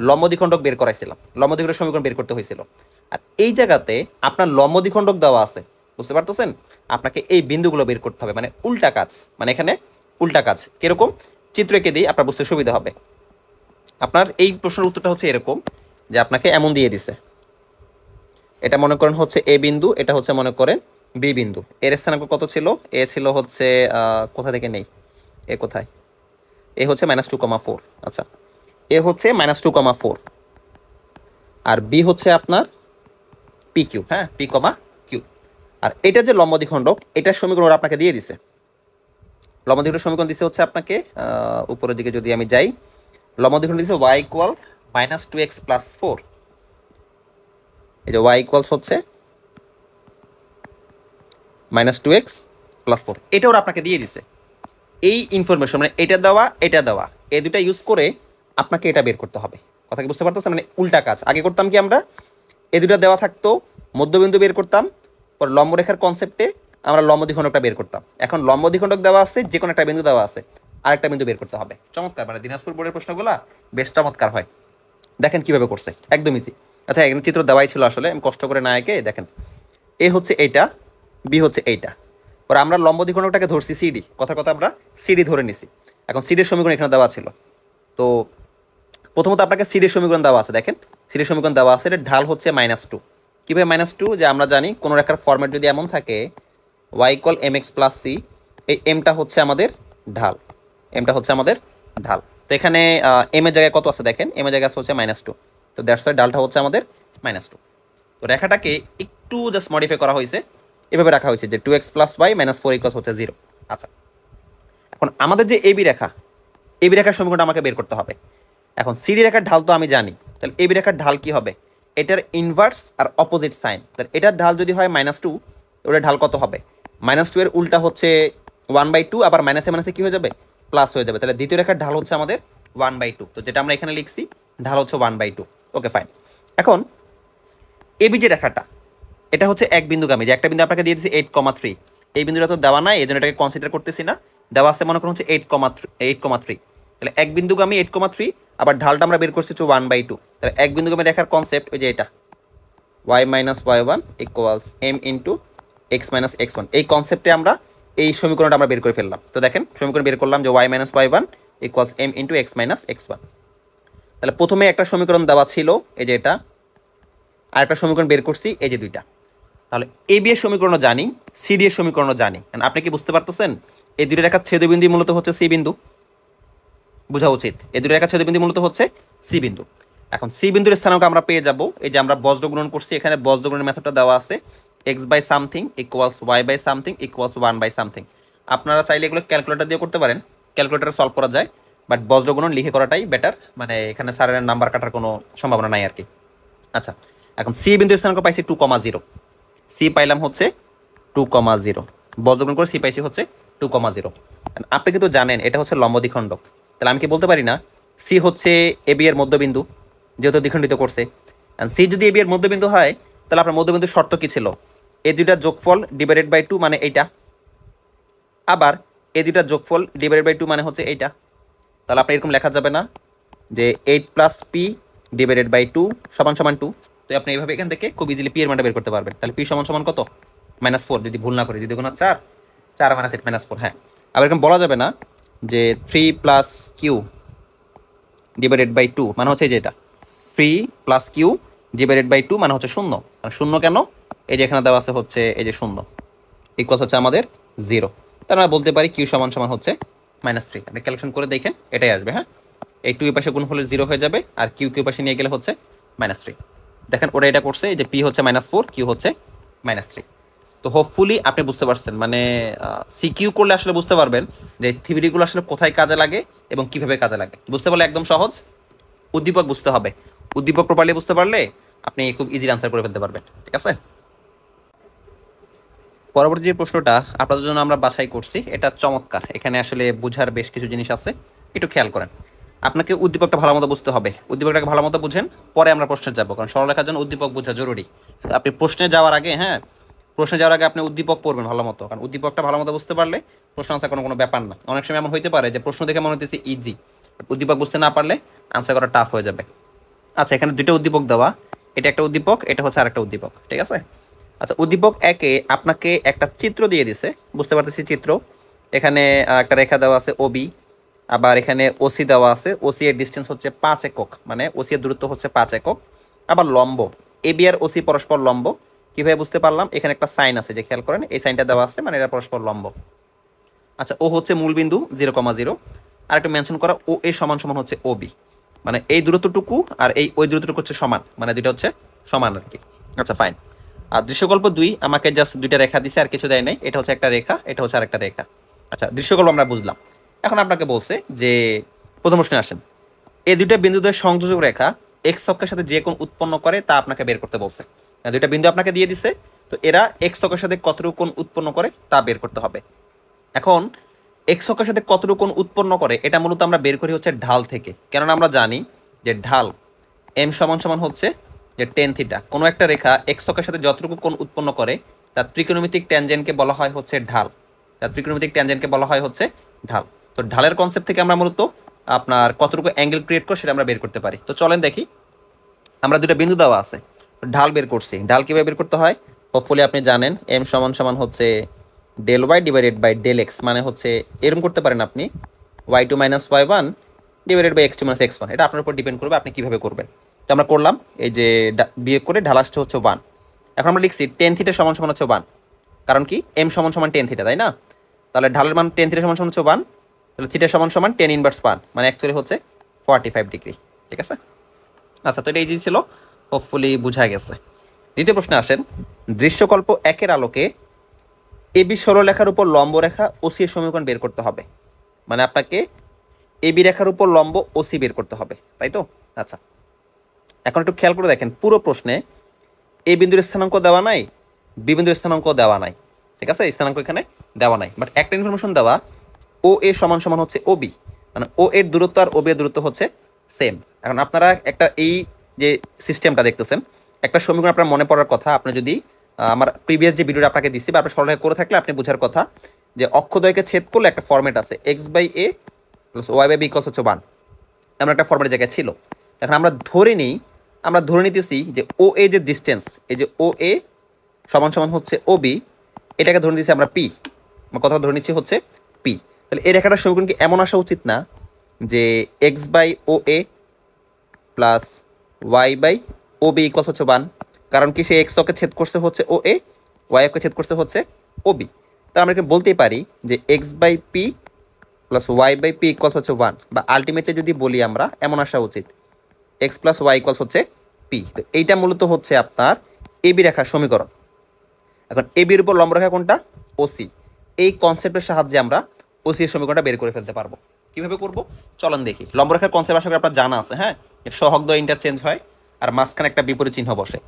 লম্ব দ্বিখণ্ডক বের করাইছিলাম, লম্ব দ্বিখণ্ডক সমীকরণ বের করতে হয়েছিল। আর এই জায়গাতে আপনার লম্ব দ্বিখণ্ডক দেওয়া আছে, বুঝতে পারতেছেন? আপনাকে এই বিন্দুগুলো বের করতে হবে, মানে উল্টা কাজ, মানে এখানে উল্টা কাজ। কিরকম? চিত্র এঁকে দিই, আপনার বুঝতে সুবিধা হবে। আপনার এই প্রশ্নের উত্তরটা হচ্ছে এরকম যে আপনাকে এমন দিয়ে দিছে, এটা মনে করেন হচ্ছে এ বিন্দু, এটা হচ্ছে মনে করেন বি বিন্দু। এর স্থানাঙ্ক কত ছিল? এ ছিল হচ্ছে কোথা থেকে নেই, এ কোথায়? এ হচ্ছে -2,4। আচ্ছা, এ হচ্ছে -2,4 আর বি হচ্ছে আপনার PQ। হ্যাঁ, P, Q। আর এটা যে লম্ব দ্বিখণ্ডক, এটার সমীকরণ ওরা আপনাকে দিয়ে দিছে। লম্ব দ্বিখণ্ডক সমীকরণ দিছে হচ্ছে আপনাকে, উপরের দিকে যদি আমি যাই, লম্ব দ্বিখণ্ডক দিছে y = -2x + 4। এই যে y হচ্ছে -2x + 4, এটা ওরা আপনাকে দিয়ে দিছে। এই ইনফরমেশন মানে এটা দেওয়া, এটা দেওয়া, এই দুটা ইউজ করে আপনাকে এটা বের করতে হবে। কথা কি বুঝতে পারতেছেন? মানে উল্টা কাজ। আগে করতাম কি আমরা, এই দুটা দেওয়া থাকতো, মধ্যবিন্দু বের করতাম, পর লম্বরেখার কনসেপ্টে আমরা লম্ব দ্বিখণ্ডকটা বের করতাম। এখন লম্ব দ্বিখণ্ডক দেওয়া আছে, যে কোনো একটা বিন্দু দেওয়া আছে, আরেকটা বিন্দু বের করতে হবে। চমৎকার, মানে দিনাজপুর বোর্ডের প্রশ্নগুলো বেশ চমৎকার হয়। দেখেন কিভাবে করছে, একদম ইজি। আচ্ছা, এখানে চিত্র দেওয়াই ছিল, আসলে আমি কষ্ট করে না এঁকে দেখেন, এ হচ্ছে এইটা, বি হচ্ছে এইটা, পরে আমরা লম্ব দ্বিখণ্ডকটাকে ধরছি সিডি, কথা কথা আমরা সিডি ধরে নিছি। এখন সিডির সমীকরণ এখানে দেওয়া ছিল। তো প্রথমত আপনাকে সিডির সমীকরণ দেওয়া আছে, দেখেন সিডির সমীকরণ দেওয়া আছে, এটা ঢাল হচ্ছে -2। কীভাবে -2? যে আমরা জানি কোনো রেখার ফরম্যাট যদি এমন থাকে y = mx + c, এই এমটা হচ্ছে আমাদের ঢাল, এমটা হচ্ছে আমাদের ঢাল। তো এখানে এম এর জায়গায় কত আছে দেখেন, এম এর জায়গায় আছে হচ্ছে -2, তো দ্যাটস ওয়াই ডালটা হচ্ছে আমাদের -2। তো রেখাটাকে একটু জাস্ট মডিফাই করা হয়েছে, এভাবে রাখা হয়েছে যে 2x + y - 4 = হচ্ছে 0। আচ্ছা, এখন আমাদের যে এবি রেখা, এবি রেখার সমীকরণটা আমাকে বের করতে হবে। এখন সিডি রেখার ঢাল তো আমি জানি, তাহলে এবি রেখার ঢাল কি হবে? এটার ইনভার্স আর অপোজিট সাইন, তাহলে এটার ঢাল যদি হয় -2, ওটার ঢাল কত হবে? -2 এর উল্টা হচ্ছে 1/2, আবার মাইনাসে মাইনাসে কি হয়ে যাবে? প্লাস হয়ে যাবে। তাহলে দ্বিতীয় রেখার ঢাল হচ্ছে আমাদের 1/2, তো যেটা আমরা এখানে লিখছি ঢাল হচ্ছে 1/2। Okay fine. এখন এবি যে রেখাটা, এটা হচ্ছে এক বিন্দুগামী, যে একটা বিন্দু আপনাকে দিয়ে দিচ্ছি 8,3, এই বিন্দুটা তো দেওয়া নাই, এই জন্য এটাকে কনসিডার করতেছি না। দেওয়া আছে মনে করুন হচ্ছে 8,3, তাহলে এক বিন্দুগামী 8,3, আবার ঢালটা আমরা বের করছি হচ্ছে 1/2। তাহলে এক বিন্দুগামী রেখার কনসেপ্ট ওই যে এটা, y - y1 = m × x - x1, এই কনসেপ্টে আমরা এই সমীকরণটা আমরা বের করে ফেললাম। তো দেখেন সমীকরণ বের করলাম যে y - y1 = m × x - x1। তাহলে প্রথমে একটা সমীকরণ দেওয়া ছিল এই যে এটা, আর একটা সমীকরণ বের করছি এই যে দুইটা। তাহলে এ বি এর সমীকরণও জানি, সিডি এর সমীকরণও জানি। আপনি কি বুঝতে পারতেছেন? এই দুইটা রেখার ছেদবিন্দু মূলত হচ্ছে সি বিন্দু, বোঝা উচিত। এই দুটো রেখার ছেদবিন্দু মূলত হচ্ছে সি বিন্দু। এখন সি বিন্দুর স্থানাঙ্ক আমরা পেয়ে যাব, এই যে আমরা বজ্র গুণন করছি, এখানে বজ্র গুণনের মেথডটা দেওয়া আছে x/something = y/something = 1/something। আপনারা চাইলে এগুলো ক্যালকুলেটর দিয়ে করতে পারেন, ক্যালকুলেটরে সলভ করা যায়, বাট বজ্র গুণন লিখে করাটাই বেটার, মানে এখানে স্যারের নাম্বার কাটার কোনো সম্ভাবনা নাই আর কি। আচ্ছা, এখন সি বিন্দুর স্থানাঙ্ক পাইছি 2,0, সি পাইলাম হচ্ছে 2,0, বজ্রগুণ করে সি পাইছি হচ্ছে 2,0। আপনি কিন্তু জানেন এটা হচ্ছে লম্ব দ্বিখণ্ডক, তাহলে আমি কি বলতে পারি না সি হচ্ছে এবি এর মধ্যবিন্দু, যেহেতু দ্বিখণ্ডিত করছে। সি যদি এবি এর মধ্যবিন্দু হয়, তাহলে আপনার মধ্যবিন্দুর শর্ত কি ছিল? এই দুইটার যোগফল /2 মানে এইটা, আবার এই দুইটার যোগফল /2 মানে হচ্ছে এইটা। তাহলে আপনার এরকম লেখা যাবে না যে 8 + p /2 = 2। তো আপনি এইভাবে এখান থেকে খুব ইজিলি পি এর মানটা বের করতে পারবেন। তাহলে পি সমান কত? -4, যদি ভুল না করি, যদি কোনো 4 4 - 8 -4। হ্যাঁ, আবার এরকম বলা যাবে না যে 3 + q /2 মানে হচ্ছে যে এটা 3 + q /2 মানে হচ্ছে 0। শূন্য কেন? এই যে এখানে দেওয়া আছে হচ্ছে এই যে 0 ইকুয়াল হচ্ছে আমাদের 0। তার মানে বলতে পারি q সমান হচ্ছে -3। আপনি ক্যালকুলেশন করে দেখেন, এটাই আসবে। হ্যাঁ, এই 2 এর পাশে গুণ হলে 0 হয়ে যাবে, আর q পাশে নিয়ে গেলে হচ্ছে -3। দেখেন ওরা এটা করছে, যে p হচ্ছে -4, q হচ্ছে -3। তো হোপফুলি আপনি বুঝতে পারছেন, মানে সিকিউ করলে আসলে বুঝতে পারবেন যে থিওরিগুলো আসলে কোথায় কাজে লাগে এবং কিভাবে কাজে লাগে। বুঝতে পারলে একদম সহজ। উদ্দীপক বুঝতে হবে, উদ্দীপক প্রপারলি বুঝতে পারলে আপনি খুব ইজি আনসার করে ফেলতে পারবেন। ঠিক আছে, পরবর্তী যে প্রশ্নটা আপনাদের জন্য আমরা বাছাই করছি, এটা চমৎকার। এখানে আসলে বুঝার বেশ কিছু জিনিস আছে, একটু খেয়াল করেন। আপনাকে উদ্দীপকটা ভালো মতো বুঝতে হবে, উদ্দীপকটাকে ভালো মতো বুঝেন, পরে আমরা প্রশ্নে যাবো, কারণ সরলরেখার জন্য উদ্দীপক বোঝা জরুরি। আপনি প্রশ্নে যাওয়ার আগে, হ্যাঁ, প্রশ্নে যাওয়ার আগে আপনি উদ্দীপক পড়বেন ভালো মতো, কারণ উদ্দীপকটা ভালো মতো বুঝতে পারলে প্রশ্ন আনসার কোনো ব্যাপার না। অনেক সময় এমন হইতে পারে যে প্রশ্ন দেখে মনে হইতেছে ইজি, উদ্দীপক বুঝতে না পারলে আনসার করা টাফ হয়ে যাবে। আচ্ছা, এখানে দুটো উদ্দীপক দেওয়া, এটা একটা উদ্দীপক, এটা হচ্ছে আরেকটা উদ্দীপক। ঠিক আছে, আচ্ছা, উদ্দীপক একে আপনাকে একটা চিত্র দিয়ে দিছে, বুঝতে পারতেছি চিত্র। এখানে একটা রেখা দেওয়া আছে ওবি, আবার এখানে ওসি দেওয়া আছে, ওসি এর ডিস্টেন্স হচ্ছে 5 একক, মানে ওসি এর দূরত্ব হচ্ছে 5 একক। আবার লম্ব এবি আর ওসি পরস্পর লম্ব। কিভাবে বুঝতে পারলাম? এখানে একটা সাইন আছে, যে খেয়াল করেন এই সাইনটা দেওয়া আছে, মানে এরা পরস্পর লম্ব। আচ্ছা, ও হচ্ছে মূলবিন্দু 0,0, আর একটু মেনশন করা ও এ সমান হচ্ছে ওবি, মানে এই দূরত্বটুকু আর ওই দূরত্বটুকু হচ্ছে সমান, মানে দুটো হচ্ছে সমান আর কি। আচ্ছা ফাইন। আর দৃশ্যকল্প 2 আমাকে জাস্ট দুইটা রেখা দিছে, আর কিছু দেয় নাই। এটা হচ্ছে একটা রেখা, এটা হচ্ছে আরেকটা রেখা। আচ্ছা, দৃশ্যকল্প আমরা বুঝলাম। এখন আপনাকে বলছে যে প্রথম প্রশ্নে আসেন, এই দুইটা বিন্দুদের সংযোজক রেখা এক্স অক্ষের সাথে যে কোণ উৎপন্ন করে তা আপনাকে বের করতে বলছে। দুইটা বিন্দু আপনাকে দিয়ে দিছে, তো এরা এক্স অক্ষের সাথে কতটুকু কোণ উৎপন্ন করে তা বের করতে হবে। এখন এক্স অক্ষের সাথে কতটুকু কোণ উৎপন্ন করে এটা মূলত আমরা বের করি হচ্ছে ঢাল থেকে, কেননা আমরা জানি যে ঢাল এম সমান হচ্ছে যে টেন থিটা। কোনো একটা রেখা এক্স অক্ষের সাথে যতটুকু কোণ উৎপন্ন করে তার ত্রিকোণমিতিক ট্যানজেন্টকে বলা হয় হচ্ছে ঢাল, তার ত্রিকোণমিতিক ট্যানজেন্টকে বলা হয় হচ্ছে ঢাল। তো ঢালের কনসেপ্ট থেকে আমরা মূলত আপনার কতটুকু অ্যাঙ্গেল ক্রিয়েট করে সেটা আমরা বের করতে পারি। তো চলেন দেখি, আমরা দুটো বিন্দু দেওয়া আছে, ঢাল বের করছি। ঢাল কীভাবে বের করতে হয় হোপফুলি আপনি জানেন, এম সমান সমান হচ্ছে del y divided by del x, মানে হচ্ছে এরকম করতে পারেন আপনি y two minus y one divided by x two minus x one, এটা আপনার উপর ডিপেন্ড করবে আপনি কীভাবে করবেন। তো আমরা করলাম এই যে বিয়োগ করে ঢাল আসছে হচ্ছে 1। এখন আমরা লিখছি টেন থিটা সমান সমান হচ্ছে 1, কারণ কি এম সমান সমান টেন থিটা, তাই না? তাহলে ঢালের মান টেন থিটা সমান সমান হচ্ছে 1, তাহলে থিটা সমান সমান টেন ইনভার্স 1, মানে অ্যাকচুয়ালি হচ্ছে 45 ডিগ্রি। ঠিক আছে? আচ্ছা, তো এটা ইজি ছিল, হোপফুলি বোঝা গেছে। দ্বিতীয় প্রশ্নে আসেন, দৃশ্যকল্প 1-এর আলোকে এবি সরলরেখার উপর লম্ব রেখা ওসি এর সমীকরণ বের করতে হবে। মানে আপনাকে এবি রেখার উপর লম্ব ওসি বের করতে হবে, তাই তো? আচ্ছা, এখন একটু খেয়াল করে দেখেন, পুরো প্রশ্নে এ বিন্দুর স্থানাঙ্ক দেওয়া নাই, বি বিন্দুর স্থানাঙ্ক দেওয়া নাই। ঠিক আছে, স্থানাঙ্ক এখানে দেওয়া নাই, বাট একটা ইনফরমেশন দেওয়া, ও এ সমান সমান হচ্ছে ও বি, মানে ও এর দূরত্ব আর ও বি এর দূরত্ব হচ্ছে সেম। এখন আপনারা একটা এই যে সিস্টেমটা দেখতেছেন, একটা সমীকরণ আপনার মনে পড়ার কথা, আপনি যদি আমার প্রিভিয়াস যে ভিডিওটা আপনাকে দিচ্ছি বা আপনার সরলরেখা করে থাকলে আপনি বোঝার কথা যে অক্ষদ্বয়কে ছেদ করলে একটা ফর্মেট আছে, x by a plus y by b equals হচ্ছে 1, এমন একটা ফর্মেটের জায়গায় ছিল। এখন আমরা ধরে নিতেছি যে ও এ যে ডিস্টেন্স, এই যে ও এ সমান সমান হচ্ছে ও বি, এটাকে ধরে নিতেছি আমরা পি, আমার কথা ধরে নিচ্ছি হচ্ছে পি। তাহলে এই রেখাটার সমীকরণ কি এমন আসা উচিত না যে এক্স বাই ও এ প্লাস ওয়াই বাই ও বি ইকুয়ালস হচ্ছে 1, কারণ কি সে এক্স অক্ষে ছেদ করছে হচ্ছে ও এ, ওয়াই অক্ষে ছেদ করছে হচ্ছে ও বি। তাহলে আমরা এখানে বলতেই পারি যে x by p plus y by p equals হচ্ছে 1, বা আলটিমেটলি যদি বলি আমরা এমন আসা উচিত এক্স প্লাস ওয়াই ইকুয়ালস হচ্ছে পি। তো এইটা মূলত হচ্ছে আপনার এবি রেখার সমীকরণ। এখন এবির উপর লম্ব রেখা কোনটা? ওসি। এই কনসেপ্টের সাহায্যে আমরা ওসি এর সমীকরণটা বের করে ফেলতে পারবো। কিভাবে করব চলুন দেখি। লম্ব রেখার কনসেপ্ট আশা করি আপনার জানা আছে, হ্যাঁ? সহগ দ্বয় ইন্টারচেঞ্জ হয় আর মাঝখানে একটা বিপরীত চিহ্ন বসে।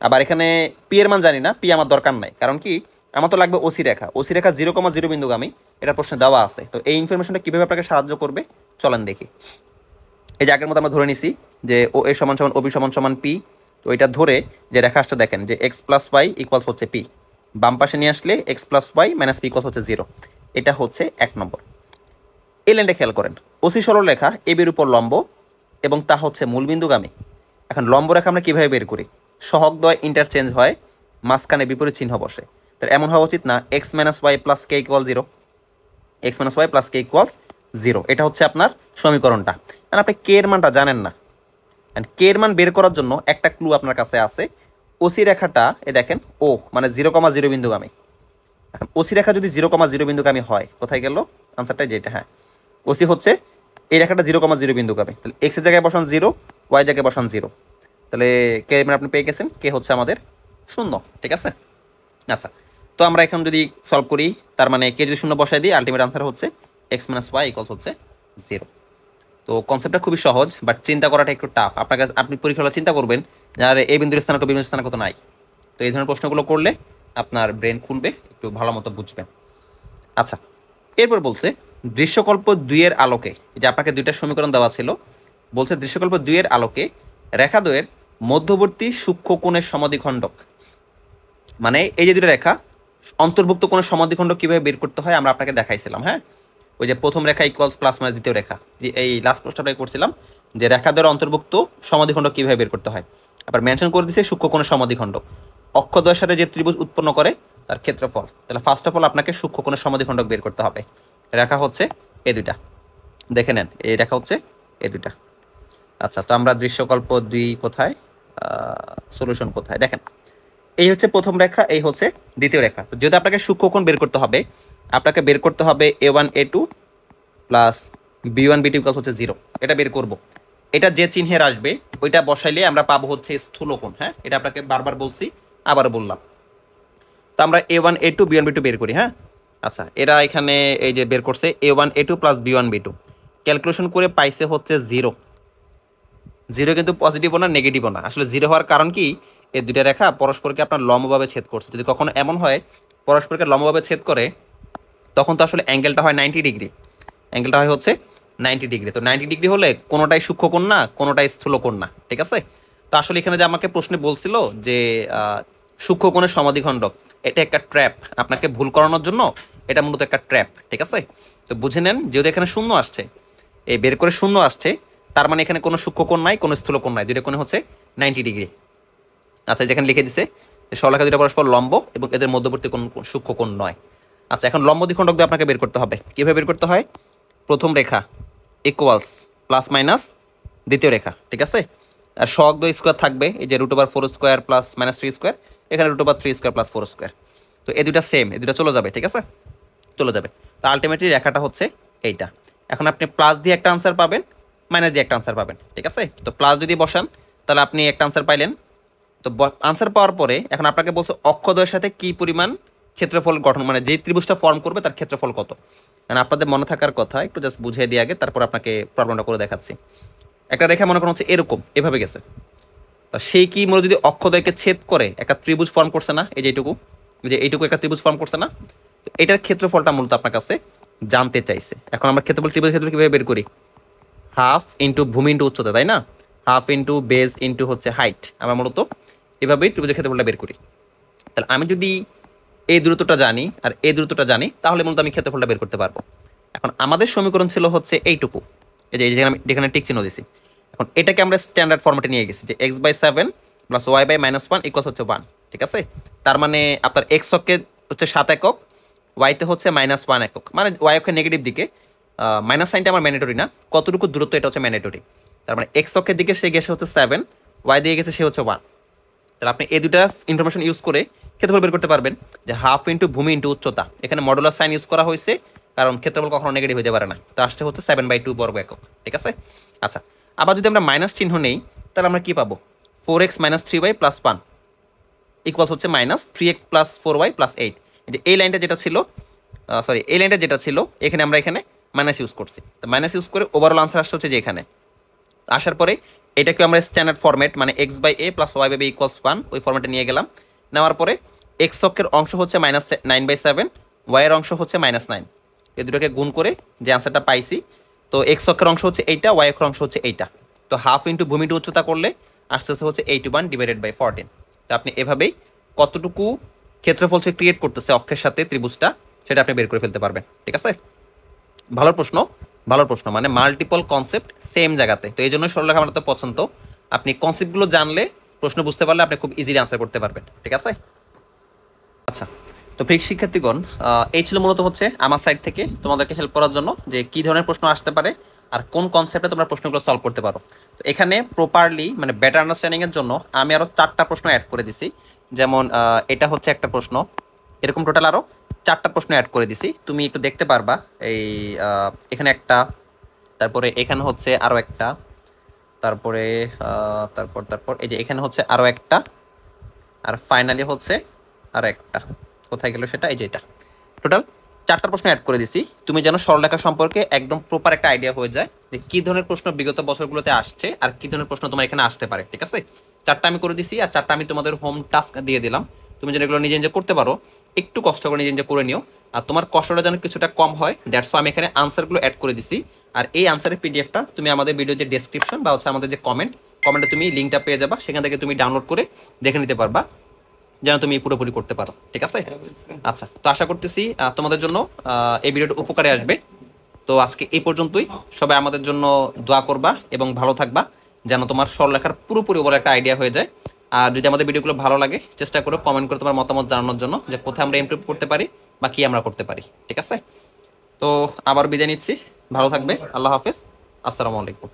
আবার এখানে পি এর মান জানি না, পি আমার দরকার নাই, কারণ কি আমার তো লাগবে ওসি রেখা। ওসি রেখা 0,0 বিন্দুগামী, এটা প্রশ্নে দেওয়া আছে। তো এই ইনফরমেশনটা কীভাবে আপনাকে সাহায্য করবে চলেন দেখি। এই যে আগের মতো আমরা ধরে নিছি যে ও এ সমান সমান ও বি সমান সমান পি। তো এটা ধরে যে রেখা আসছে দেখেন যে এক্স প্লাস ওয়াই ইকুয়ালস হচ্ছে পি, বাম পাশে নিয়ে আসলে x plus y minus p equals হচ্ছে 0। এটা হচ্ছে 1 নম্বর। এই লাইনটা খেয়াল করেন, ওসি সরলরেখা এবির উপর লম্ব এবং তা হচ্ছে মূলবিন্দুগামী। এখন লম্ব রেখা আমরা কীভাবে বের করি? সহগ দ্বয় ইন্টারচেঞ্জ হয়, মাঝখানে বিপরীত চিহ্ন বসে। তাহলে এমন হওয়া উচিত না x minus y plus k equal 0, x minus y plus k equals 0, এটা হচ্ছে আপনার সমীকরণটা। কারণ আপনি কে এর মানটা জানেন না, কে এর মান বের করার জন্য একটা ক্লু আপনার কাছে আছে। ওসি রেখাটা এ দেখেন ও মানে 0,0 বিন্দুগামী। এখন ওসি রেখা যদি 0,0 বিন্দুগামী হয়, কোথায় গেল আনসারটা? যেটা হ্যাঁ, ওসি হচ্ছে এই রেখাটা 0,0 বিন্দুগামী। তাহলে এক্সের জায়গায় বসান 0, ওয়াই জায়গায় বসান 0, তাহলে কে এর মান আপনি পেয়ে গেছেন, কে হচ্ছে আমাদের 0। ঠিক আছে? আচ্ছা, তো আমরা এখন যদি সলভ করি, তার মানে কে যদি 0 বসাই দিই, আলটিমেট আনসার হচ্ছে এক্স মাইনাস ওয়াই ইকুয়ালস হচ্ছে 0। তো কনসেপ্টটা খুবই সহজ, বাট চিন্তা করাটা একটু টাফ। আপনি পরীক্ষা হলে চিন্তা করবেন যার এই বিন্দুর স্থানাঙ্ক বি বিন্দুর স্থানাঙ্ক তো নাই। তো এই ধরনের প্রশ্নগুলো করলে আপনার ব্রেন খুলবে, একটু ভালো মতো বুঝবেন। আচ্ছা, এরপর বলছে দৃশ্যকল্প 2-এর আলোকে, যে আপনাকে দুইটা সমীকরণ দেওয়া ছিল, বলছে দৃশ্যকল্প 2-এর আলোকে রেখাদ্বয়ের মধ্যবর্তী সূক্ষ্ম কোণের সমাদ্বিখণ্ডক, মানে এই যে দুটো রেখা অন্তর্ভুক্ত কোণের সমাদ্বিখণ্ডক কীভাবে বের করতে হয় আমরা আপনাকে দেখাইছিলাম। হ্যাঁ, ওই যে প্রথম রেখা ইকুয়ালস প্লাস মাইনাস দ্বিতীয় রেখা, এই লাস্ট প্রশ্নটাই করছিলাম যে রেখাদ্বয়ের অন্তর্ভুক্ত সমাদ্বিখণ্ডক কীভাবে বের করতে হয়। আবার মেনশন করে দিচ্ছে সূক্ষ্ম কোণের সমাদ্বিখণ্ডক অক্ষদ্বয়ের সাথে যে ত্রিভুজ উৎপন্ন করে তার ক্ষেত্রফল। তাহলে ফার্স্ট অফ অল আপনাকে সূক্ষ্ম কোণের সমাদ্বিখণ্ডক বের করতে হবে। রেখা হচ্ছে এই দুইটা, দেখে নেন এই রেখা হচ্ছে এই দুইটা। আচ্ছা, তো আমরা দৃশ্যকল্প 2 কোথায়, সলিউশন কোথায়, দেখেন এই হচ্ছে প্রথম রেখা, এই হচ্ছে দ্বিতীয় রেখা। তো যদি আপনাকে সূক্ষ্মকোণ বের করতে হবে, আপনাকে বের করতে হবে a1 a2 plus b1 b2 equals হচ্ছে 0। এটা বের করব, এটা যে চিহ্নের আসবে ওইটা বসাইলে আমরা পাবো হচ্ছে স্থূলকোণ। হ্যাঁ, এটা আপনাকে বারবার বলছি, আবারও বললাম। তো আমরা a1 a2 b1 b2 বের করি। হ্যাঁ, আচ্ছা, এরা এখানে এই যে বের করছে a1 a2 plus b1 b2, calculation করে পাইছে হচ্ছে 0। 0 কিন্তু পজিটিভও না নেগেটিভও না। আসলে 0 হওয়ার কারণ কি, এই দুইটা রেখা পরস্পরকে আপনার লম্বভাবে ছেদ করছে। যদি কখনো এমন হয় পরস্পরকে লম্বভাবে ছেদ করে, তখন তো আসলে অ্যাঙ্গেলটা হয় 90 ডিগ্রি, অ্যাঙ্গেলটা হয় হচ্ছে 90 ডিগ্রি। তো 90 ডিগ্রি হলে কোনোটাই সূক্ষ্মকোণ না, কোনোটাই স্থূলকোণ না। ঠিক আছে? তো আসলে এখানে যে আমাকে প্রশ্নে বলছিল যে সূক্ষ্মকোণের সমাদ্বিখণ্ডক, এটা একটা ট্র্যাপ, আপনাকে ভুল করানোর জন্য এটা মূলত একটা ট্র্যাপ। ঠিক আছে? তো বুঝে নেন, যেহেতু এখানে শূন্য আসছে, এই বের করে শূন্য আসছে, তার মানে এখানে কোনো সূক্ষ্মকোণ নাই, কোনো স্থূলকোণ নাই, দুইটা কোণ হচ্ছে 90 ডিগ্রি। আচ্ছা, যেখানে লিখে দিছে সরলরেখা দুটো পরস্পর লম্ব এবং এদের মধ্যবর্তী কোণ সূক্ষ্মকোণ নয়। আচ্ছা, এখন লম্ব দ্বিখণ্ডক দিয়ে আপনাকে বের করতে হবে। কীভাবে বের করতে হয়? প্রথম রেখা ইকুয়ালস প্লাস মাইনাস দ্বিতীয় রেখা, ঠিক আছে? আর সহগ দ্বয় স্কোয়ার থাকবে, এই যে √4 স্কোয়ার প্লাস -3 স্কোয়ার, এখানে √3 স্কোয়ার প্লাস 4 স্কোয়ার। তো এই দুটা সেম, এই দুটা চলে যাবে, ঠিক আছে? চলে যাবে। তো আলটিমেটলি রেখাটা হচ্ছে এইটা। এখন আপনি প্লাস দিয়ে একটা আনসার পাবেন, মাইনাস দিয়ে একটা আনসার পাবেন, ঠিক আছে? তো প্লাস যদি বসান তাহলে আপনি একটা আনসার পাইলেন। তো আনসার পাওয়ার পরে এখন আপনাকে বলছে অক্ষদ্বয়ের সাথে কি পরিমাণ ক্ষেত্রফল গঠন, মানে যে ত্রিভুজটা ফর্ম করবে তার ক্ষেত্রফল কত। মানে আপনাদের মনে থাকার কথা, একটু জাস্ট বুঝিয়ে দিয়ে আগে তারপর আপনাকে প্রবলেমটা করে দেখাচ্ছি। একটা রেখা মনে করেন হচ্ছে এরকম, এভাবে গেছে। তা সেই কি মনে যদি অক্ষদ্বয়কে ছেদ করে একটা ত্রিভুজ ফর্ম করছে না, এই যে এইটুকু, এই যে এইটুকু একটা ত্রিভুজ ফর্ম করছে না, এটার ক্ষেত্রফলটা মূলত আপনার কাছে জানতে চাইছে। এখন আমরা ক্ষেত্রফল ত্রিভুজ ক্ষেত্রফল কীভাবে বের করি? হাফ ইন্টু ভূমি ইন্টু উচ্চতা, তাই না? হাফ ইন্টু বেজ ইন্টু হচ্ছে হাইট। আমরা মূলত এভাবেই ত্রিভুজের ক্ষেত্রফলটা বের করি। তাহলে আমি যদি এই দূরত্বটা জানি আর এই দূরত্বটা জানি, তাহলে মূলত আমি ক্ষেত্রফলটা বের করতে পারবো। এখন আমাদের সমীকরণ ছিল হচ্ছে এইটুকু, এই যে যেখানে টিক চিহ্ন দিছি। এখন এটাকে আমরা স্ট্যান্ডার্ড ফর্মেটে নিয়ে গেছি যে x/7 প্লাস y/-1 ইকুয়ালস হচ্ছে 1, ঠিক আছে? তার মানে আপনার এক্স অক্ষে হচ্ছে 7 একক, ওয়াইতে হচ্ছে -1 একক, মানে ওয়াই অক্ষের নেগেটিভ দিকে। মাইনাস সাইনটা আমার ম্যান্ডেটরি না, কতটুকু দূরত্ব এটা হচ্ছে ম্যান্ডেটরি। তার মানে এক্স অক্ষের দিকে সে গেছে হচ্ছে 7, ওয়াই দিয়ে গেছে সে হচ্ছে 1। তাহলে আপনি এই দুটা ইনফরমেশন ইউজ করে ক্ষেত্রফল বের করতে পারবেন যে হাফ ইন্টু ভূমি ইন্টু উচ্চতা। এখানে মডুলার সাইন ইউজ করা হয়েছে কারণ ক্ষেত্রফল কখনো নেগেটিভ হতে পারে না। তো আসছে হচ্ছে 7/2 বর্গ একক, ঠিক আছে? আচ্ছা, আবার যদি আমরা মাইনাস চিহ্ন নেই তাহলে আমরা কি পাবো? 4x - 3y + 1 ইকুয়ালস হচ্ছে -3x + 4y + 8। যে এই লাইনটা যেটা ছিল, এই লাইনটা যেটা ছিল, এখানে আমরা এখানে মাইনাস ইউজ করছি। তো মাইনাস ইউজ করে ওভারঅল আনসার আসছে হচ্ছে যে এখানে। আসার পরে এটাকে আমরা স্ট্যান্ডার্ড ফরম্যাট মানে x/a + y/b = 1 ওই ফরম্যাটে নিয়ে গেলাম। নেওয়ার পরে এক্স অক্ষের অংশ হচ্ছে -9/7, y এর অংশ হচ্ছে -9। এই দুটোকে গুণ করে যে আনসারটা পাইছি, তো এক্স অক্ষের অংশ হচ্ছে এইটা, y অক্ষের অংশ হচ্ছে এইটা। তো হাফ ইন্টু ভূমি ইন্টু উচ্চতা করলে আসতে হচ্ছে 81/14। তো আপনি এভাবেই কতটুকু ক্ষেত্রফল সে ক্রিয়েট করতেছে অক্ষের সাথে ত্রিভুজটা, সেটা আপনি বের করে ফেলতে পারবেন, ঠিক আছে? ভালো প্রশ্ন, ভালো প্রশ্ন, মানে মাল্টিপল কনসেপ্ট সেম জায়গাতে। তো এই জন্য সরলরেখা আমার তো পছন্দ। আপনি কনসেপ্টগুলো জানলে, প্রশ্ন বুঝতে পারলে আপনি খুব ইজিলি আনসার করতে পারবেন, ঠিক আছে? আচ্ছা, তো প্রিয় শিক্ষার্থীগণ, এই ছিল মূলত হচ্ছে আমার সাইড থেকে তোমাদেরকে হেল্প করার জন্য যে কী ধরনের প্রশ্ন আসতে পারে আর কোন কনসেপ্টে তোমরা প্রশ্নগুলো সলভ করতে পারো। তো এখানে প্রপারলি মানে বেটার আন্ডারস্ট্যান্ডিংয়ের জন্য আমি আরও 4টা প্রশ্ন অ্যাড করে দিছি। যেমন এটা হচ্ছে একটা প্রশ্ন, এরকম টোটাল আরও 4টা প্রশ্ন অ্যাড করে দিছি। তুমি একটু দেখতে পারবা, এই এখানে একটা, তারপরে এখানে হচ্ছে আরও একটা, তারপরে তারপর এই যে এখানে হচ্ছে আরও একটা, আর ফাইনালি হচ্ছে আর একটা, কোথায় গেল সেটা, এই যে এটা। টোটাল 4টা প্রশ্ন অ্যাড করে দিছি, তুমি যেন সরলরেখা সম্পর্কে একদম প্রপার একটা আইডিয়া হয়ে যায় যে কী ধরনের প্রশ্ন বিগত বছরগুলোতে আসছে আর কী ধরনের প্রশ্ন তোমার এখানে আসতে পারে, ঠিক আছে? 4টা আমি করে দিছি, আর 4টা আমি তোমাদের হোম টাস্ক দিয়ে দিলাম। তুমি যেন এগুলো নিজে নিজে করতে পারো, একটু কষ্ট করে নিজে নিজে করে নিও। আর তোমার কষ্টটা যেন কিছুটা কম হয়, দ্যাটস ওয়াই আমি এখানে আনসারগুলো অ্যাড করে দিছি। আর এই আনসারের পিডিএফটা তুমি আমাদের ভিডিও যে ডেসক্রিপশন বা হচ্ছে আমাদের যে কমেন্টে তুমি লিঙ্কটা পেয়ে যাবা, সেখান থেকে তুমি ডাউনলোড করে দেখে নিতে পারবা, যেন তুমি পুরোপুরি করতে পারো, ঠিক আছে? আচ্ছা, তো আশা করতেছি তোমাদের জন্য এই ভিডিওটা উপকারে আসবে। তো আজকে এই পর্যন্তই। সবাই আমাদের জন্য দোয়া করবা এবং ভালো থাকবা, যেন তোমার সরলরেখার পুরোপুরি ওভার একটা আইডিয়া হয়ে যায়। আর যদি আমাদের ভিডিওগুলো ভালো লাগে, চেষ্টা করো কমেন্ট করে তোমার মতামত জানানোর জন্য যে কোথায় আমরা ইমপ্রুভ করতে পারি বা কি আমরা করতে পারি, ঠিক আছে? তো আবার বিদায় নিচ্ছি, ভালো থাকবে, আল্লাহ হাফেজ, আসসালামু আলাইকুম।